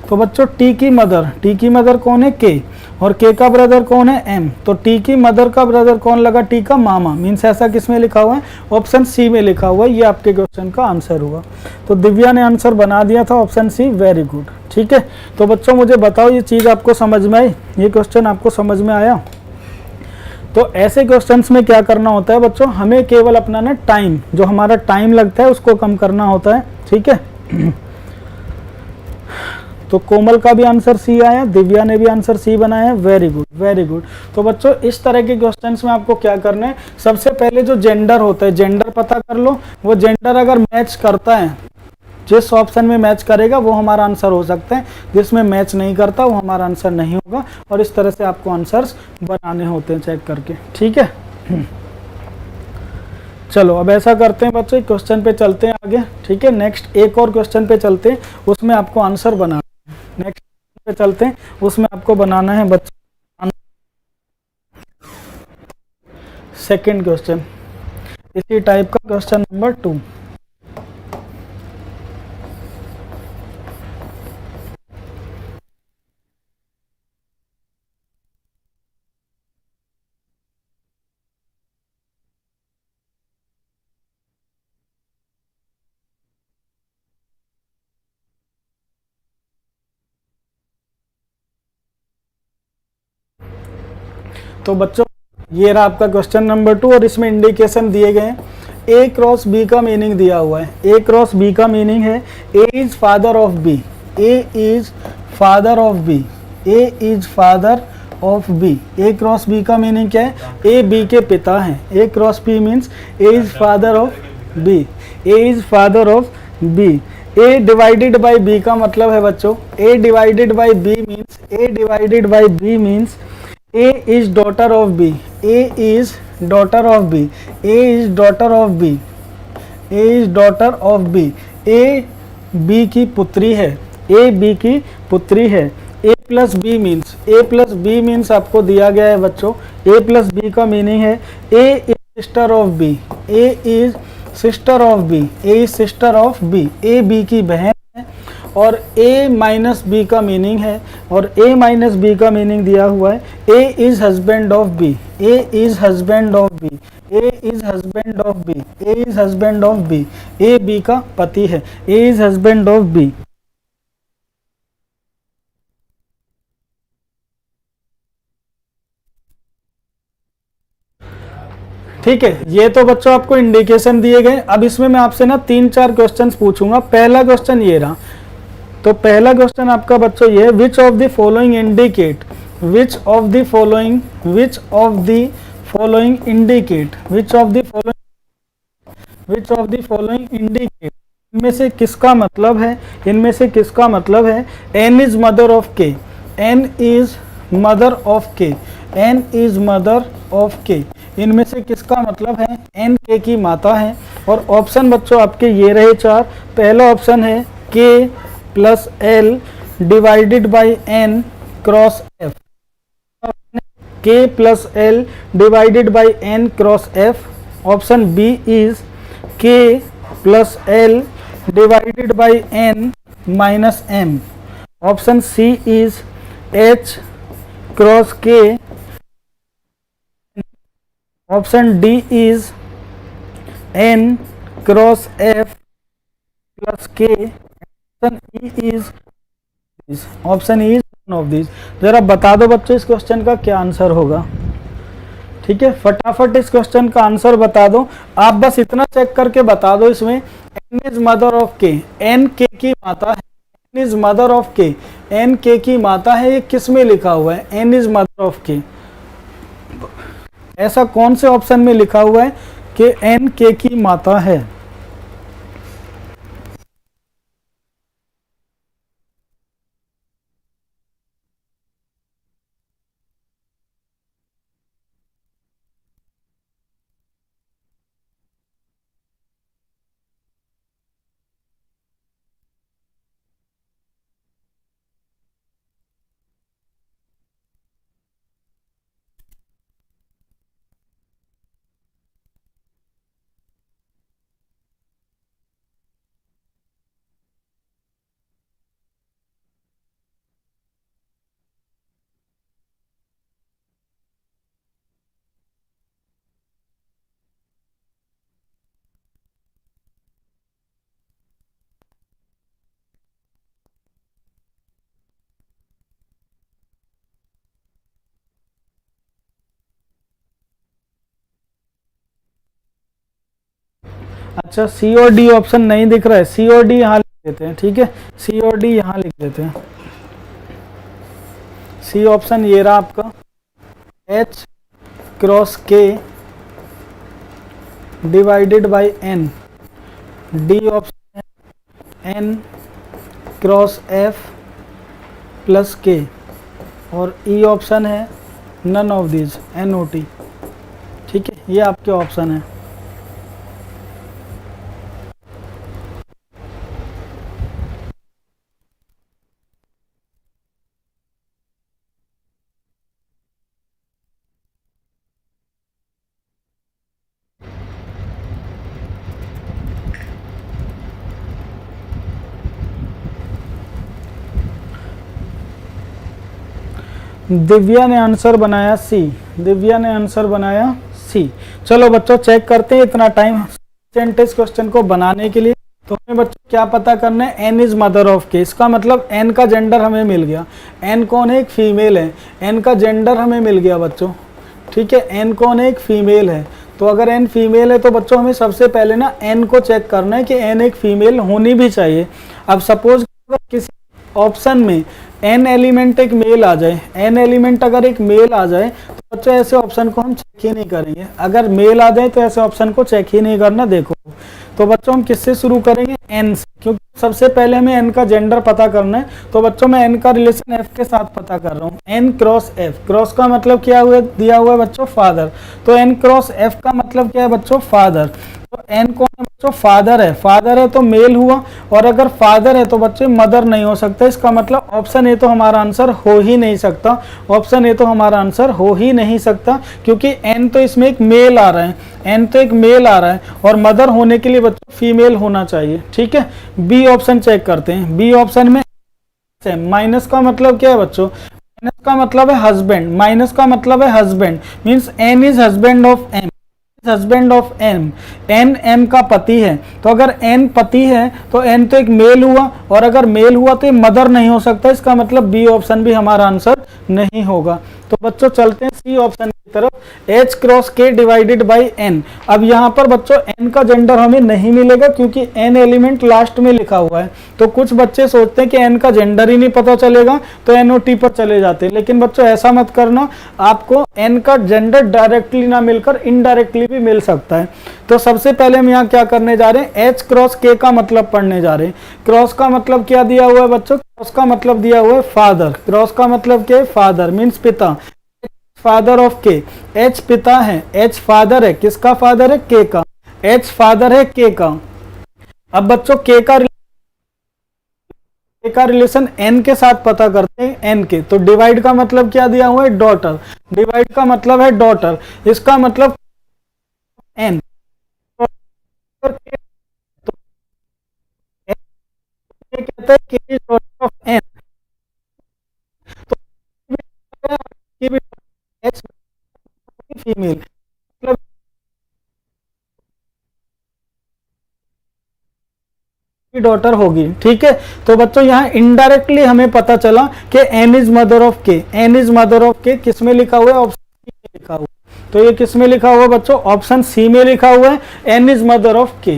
तो बच्चों टी की मदर, टी की मदर कौन है, के, और के का ब्रदर कौन है, एम। तो टी की मदर का ब्रदर कौन लगा, टी का मामा। मीन्स ऐसा किस में लिखा हुआ है, ऑप्शन सी में लिखा हुआ है। ये आपके क्वेश्चन का आंसर हुआ। तो दिव्या ने आंसर बना दिया था ऑप्शन सी, वेरी गुड, ठीक है। तो बच्चों मुझे बताओ ये चीज़ आपको समझ में आई, ये क्वेश्चन आपको समझ में आया। तो ऐसे क्वेश्चंस में क्या करना होता है बच्चों, हमें केवल अपना ना टाइम, जो हमारा टाइम लगता है उसको कम करना होता है, ठीक है। तो कोमल का भी आंसर सी आया, दिव्या ने भी आंसर सी बनाया, वेरी गुड, वेरी गुड। तो बच्चों इस तरह के क्वेश्चंस में आपको क्या करना है, सबसे पहले जो जेंडर होता है, जेंडर पता कर लो। वो जेंडर अगर मैच करता है, जिस ऑप्शन में मैच करेगा वो हमारा आंसर हो सकता है, जिसमें मैच नहीं करता वो हमारा आंसर नहीं होगा। और इस तरह से आपको आंसर्स बनाने होते हैं चेक करके, ठीक है। चलो अब ऐसा करते हैं बच्चों, क्वेश्चन पे चलते हैं आगे, ठीक है। नेक्स्ट एक और क्वेश्चन पे चलते हैं, उसमें आपको आंसर बनाना है। नेक्स्ट पे चलते हैं, उसमें आपको बनाना है बच्चों सेकंड क्वेश्चन, इसी टाइप का क्वेश्चन नंबर 2। तो बच्चों ये रहा आपका क्वेश्चन नंबर 2, और इसमें इंडिकेशन दिए गए हैं। ए क्रॉस बी का मीनिंग दिया हुआ है। ए क्रॉस बी का मीनिंग है A is father of B, A is father of B, A is father of B. A cross B का मीनिंग क्या है? ए बी के पिता हैं। A cross B means A is father of B, A is father of B. A divided by B का मतलब है बच्चों, A divided by B means, A divided by B means A is daughter of B, A is daughter of B, A is daughter of B, A is daughter of B. A B की पुत्री है, ए बी की पुत्री है। A plus B means, A plus B means आपको दिया गया है बच्चों, ए प्लस बी का मीनिंग है A is sister of B, A is sister of B, A is sister of B. A B की बहन है और ए माइनस बी का मीनिंग है, और ए माइनस बी का मीनिंग दिया हुआ है A is husband of B, A is husband of B, A is husband of B, A is husband of B. A B का पति है, A is husband of B. ठीक है, ये तो बच्चों आपको इंडिकेशन दिए गए। अब इसमें मैं आपसे ना 3-4 क्वेश्चंस पूछूंगा। पहला क्वेश्चन ये रहा, तो पहला क्वेश्चन आपका बच्चों ये, विच of the following indicate, which of the following, which of the following indicate, which of the following, which of the following indicate, इनमें से किसका मतलब है, इनमें से किसका मतलब है एन इज मदर ऑफ के, एन इज मदर ऑफ के, एन इज मदर ऑफ के, इनमें से किसका मतलब है एन के की माता है। और ऑप्शन बच्चों आपके ये रहे 4। पहला ऑप्शन है K plus L divided by N cross F, K plus L divided by N cross F. Option B is K plus L divided by N minus M. Option C is H cross K. Option D is N cross F plus K. Option E is, option E is one of this. जरा बता दो बच्चों इस क्वेश्चन का क्या आंसर होगा। ठीक है, फटाफट इस क्वेश्चन का आंसर बता दो। आप बस इतना चेक करके बता दो इसमें, एन इज मदर ऑफ के, एन के की माता है, एन इज मदर ऑफ के, एन के की माता है, ये किस में लिखा हुआ है एन इज मदर ऑफ के? ऐसा कौन से ऑप्शन में लिखा हुआ है कि एन के की माता है? अच्छा, सी और डी ऑप्शन नहीं दिख रहा है, सी और डी यहाँ लिख देते हैं। ठीक है, सी और डी यहाँ लिख देते हैं। सी ऑप्शन ये रहा आपका, H cross K divided by N. D option है N cross F plus K. और ई ऑप्शन है none of these, N O T. ठीक है, ये आपके ऑप्शन है। दिव्या ने आंसर बनाया सी, दिव्या ने आंसर बनाया सी। चलो बच्चों चेक करते हैं, इतना टाइम सेंटेंस क्वेश्चन को बनाने के लिए। तो हमें बच्चों क्या पता करना है, एन इज मदर ऑफ के। इसका मतलब एन का जेंडर हमें मिल गया। एन कौन है? एक फीमेल है। एन का जेंडर हमें मिल गया बच्चों। ठीक है, एन कौन है? एक फीमेल है। तो अगर एन फीमेल है तो बच्चों हमें सबसे पहले ना एन को चेक करना है कि एन एक फीमेल होनी भी चाहिए। अब सपोज किसी ऑप्शन में n एलिमेंट एक मेल आ जाए, n एलिमेंट अगर एक मेल आ जाए तो बच्चों ऐसे ऑप्शन को हम चेक ही नहीं करेंगे। अगर मेल आ जाए तो ऐसे ऑप्शन को चेक ही नहीं करना। देखो तो बच्चों हम किससे शुरू करेंगे, n से, क्योंकि सबसे पहले हमें n का जेंडर पता करना है। तो बच्चों मैं n का रिलेशन f के साथ पता कर रहा हूँ, n क्रॉस f। क्रॉस का मतलब क्या हुआ, दिया हुआ है बच्चों फादर, तो n क्रॉस f का मतलब क्या है बच्चों फादर। तो n कौन है बच्चों, फादर है। फादर है तो मेल हुआ, और अगर फादर है तो बच्चे मदर नहीं हो सकता। इसका मतलब ऑप्शन ए तो हमारा आंसर हो ही नहीं सकता, ऑप्शन ए तो हमारा आंसर हो ही नहीं सकता, क्योंकि n तो इसमें एक मेल आ रहा है, n तो एक मेल आ रहा है, और मदर होने के लिए बच्चों फीमेल होना चाहिए। ठीक है, बी ऑप्शन चेक करते हैं। बी ऑप्शन में माइनस का मतलब क्या है बच्चों, माइनस का मतलब है हस्बैंड, माइनस का मतलब है husband, means n is husband of m, husband of M, N M का पति है। तो अगर एन पति है तो एन तो एक मेल हुआ, और अगर मेल हुआ तो मदर नहीं हो सकता। इसका मतलब बी ऑप्शन भी हमारा आंसर नहीं होगा। तो बच्चों चलते हैं सी ऑप्शन की तरफ, H cross K divided by N. अब यहाँ पर बच्चों एन का जेंडर हमें नहीं मिलेगा, क्योंकि एन एलिमेंट लास्ट में लिखा हुआ है। तो कुछ बच्चे सोचते हैं कि एन का जेंडर ही नहीं पता चलेगा तो एनओटी पर चले जाते हैं, लेकिन बच्चों ऐसा मत करना, आपको एन का जेंडर डायरेक्टली ना मिलकर इनडायरेक्टली भी मिल सकता है। तो सबसे पहले हम यहाँ क्या करने जा रहे हैं, एच क्रॉस के का मतलब पढ़ने जा रहे हैं। क्रॉस का मतलब क्या दिया हुआ है बच्चों, क्रॉस का मतलब दिया हुआ है फादर। क्रॉस का मतलब क्या है, फादर मीन्स पिता, फादर ऑफ के। एच पिता है, एच फादर है, किसका फादर है, के का। एच फादर है के का। अब बच्चों के का रिलेशन एन के साथ पता करते हैं, एन के। तो डिवाइड का मतलब क्या दिया हुआ है, डॉटर। डिवाइड का मतलब है डॉटर, इसका मतलब एन। तो कहता है के इज डॉटर ऑफ एन। तो एच फीमेल, मतलब डॉटर होगी। ठीक है, तो बच्चों यहाँ इनडायरेक्टली हमें पता चला कि एन इज मदर ऑफ के। एन इज मदर ऑफ के किस में लिखा हुआ है, ऑप्शन सी में लिखा हुआ है। तो ये किस में लिखा हुआ है बच्चों, ऑप्शन सी में लिखा हुआ है, एन इज मदर ऑफ के।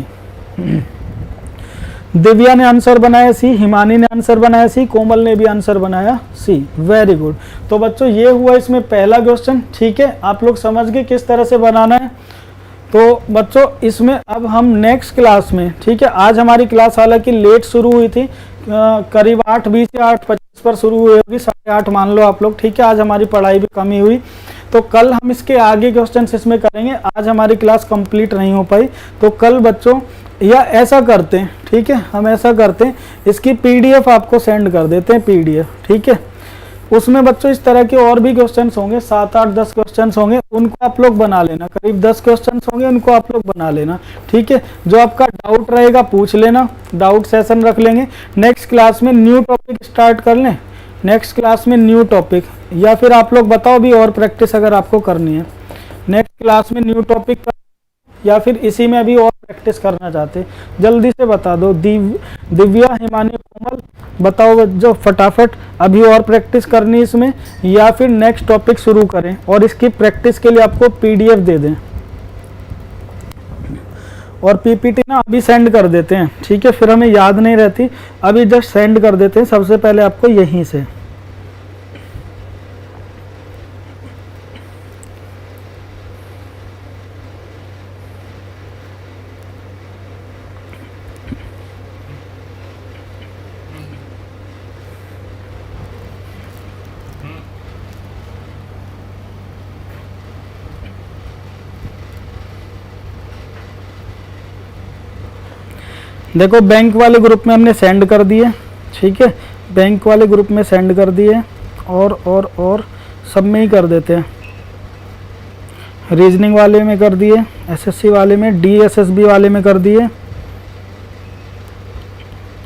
दिव्या ने आंसर बनाया सी, हिमानी ने आंसर बनाया सी, कोमल ने भी आंसर बनाया सी। Very good. तो बच्चों ये हुआ इसमें पहला क्वेश्चन। ठीक है, आप लोग समझ गए किस तरह से बनाना है। तो बच्चों इसमें अब हम नेक्स्ट क्लास में, ठीक है, आज हमारी क्लास हालांकि लेट शुरू हुई थी, करीब 8:20 या 8:25 पर शुरू हुई होगी, 8:30 मान लो आप लोग। ठीक है, आज हमारी पढ़ाई भी कमी हुई, तो कल हम इसके आगे क्वेश्चन इसमें करेंगे। आज हमारी क्लास कंप्लीट नहीं हो पाई, तो कल बच्चों या ऐसा करते हैं, ठीक है, हम ऐसा करते हैं, इसकी पीडीएफ आपको सेंड कर देते हैं, पीडीएफ। ठीक है, उसमें बच्चों इस तरह के और भी क्वेश्चंस होंगे, 7, 8, 10 क्वेश्चंस होंगे, उनको आप लोग बना लेना। करीब 10 क्वेश्चंस होंगे, उनको आप लोग बना लेना। ठीक है, जो आपका डाउट रहेगा पूछ लेना, डाउट सेशन रख लेंगे। नेक्स्ट क्लास में न्यू टॉपिक स्टार्ट कर लें, नेक्स्ट क्लास में न्यू टॉपिक, या फिर आप लोग बताओ भी और प्रैक्टिस अगर आपको करनी है नेक्स्ट क्लास में न्यू टॉपिक, या फिर इसी में अभी और प्रैक्टिस करना चाहते, जल्दी से बता दो। दिव्या, हिमानी, कोमल, बताओ जो फटाफट, अभी और प्रैक्टिस करनी इसमें, या फिर नेक्स्ट टॉपिक शुरू करें और इसकी प्रैक्टिस के लिए आपको पीडीएफ दे दें और पीपीटी ना अभी सेंड कर देते हैं। ठीक है, फिर हमें याद नहीं रहती, अभी जस्ट सेंड कर देते हैं सबसे पहले आपको यहीं से। देखो बैंक वाले ग्रुप में हमने सेंड कर दिए। ठीक है, बैंक वाले ग्रुप में सेंड कर दिए, और सब में ही कर देते हैं। रीजनिंग वाले में कर दिए, एसएससी वाले में, डीएसएसबी वाले में कर दिए।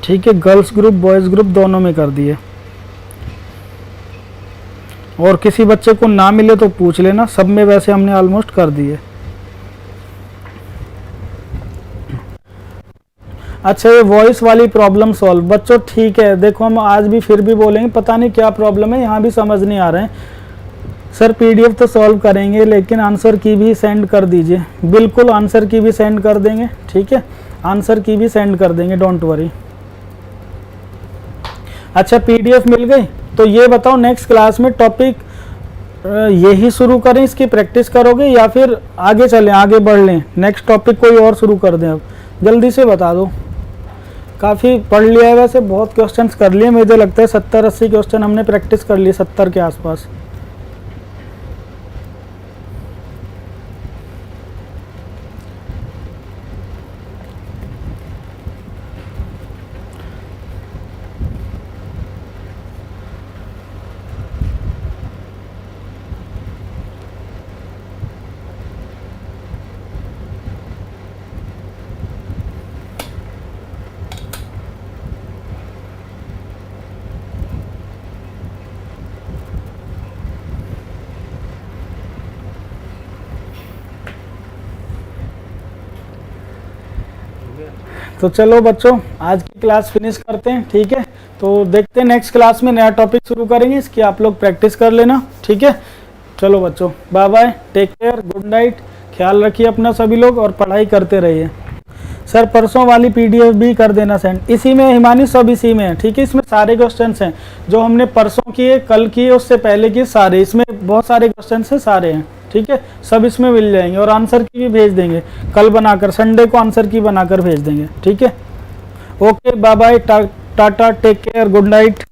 ठीक है, गर्ल्स ग्रुप बॉयज़ ग्रुप दोनों में कर दिए। और किसी बच्चे को ना मिले तो पूछ लेना, सब में वैसे हमने ऑलमोस्ट कर दिए। अच्छा, ये वॉइस वाली प्रॉब्लम सॉल्व, बच्चों ठीक है, देखो हम आज भी फिर भी बोलेंगे, पता नहीं क्या प्रॉब्लम है, यहाँ भी समझ नहीं आ रहे हैं सर। पीडीएफ तो सॉल्व करेंगे, लेकिन आंसर की भी सेंड कर दीजिए। बिल्कुल आंसर की भी सेंड कर देंगे। ठीक है, आंसर की भी सेंड कर देंगे, डोंट वरी। अच्छा, पीडीएफ मिल गई। तो ये बताओ नेक्स्ट क्लास में टॉपिक यही शुरू करें, इसकी प्रैक्टिस करोगे या फिर आगे चलें, आगे बढ़ लें, नेक्स्ट टॉपिक कोई और शुरू कर दें? अब जल्दी से बता दो। काफ़ी पढ़ लिया है वैसे, बहुत क्वेश्चंस कर लिए, मुझे लगता है 70-80 क्वेश्चन हमने प्रैक्टिस कर लिए, 70 के आसपास। तो चलो बच्चों, आज की क्लास फिनिश करते हैं, ठीक है? तो देखते हैं नेक्स्ट क्लास में नया टॉपिक शुरू करेंगे, इसकी आप लोग प्रैक्टिस कर लेना, ठीक है? चलो बच्चों, bye bye, take care, good night, ख्याल रखिए अपना सभी लोग और पढ़ाई करते रहिए। सर परसों वाली पीडीएफ भी कर देना सेंड, इसी में हिमानी, सब इसी में है, ठीक है? इसमें सारे क्वेश्चंस हैं जो हमने परसों किए, कल किए, उससे पहले किए, सारे इसमें बहुत सारे क्वेश्चंस हैं, सारे हैं, ठीक है? सब इसमें मिल जाएंगे और आंसर की भी भेज देंगे कल बनाकर, संडे को आंसर की बनाकर भेज देंगे, ठीक है? Okay, bye bye, tata, take care, good night.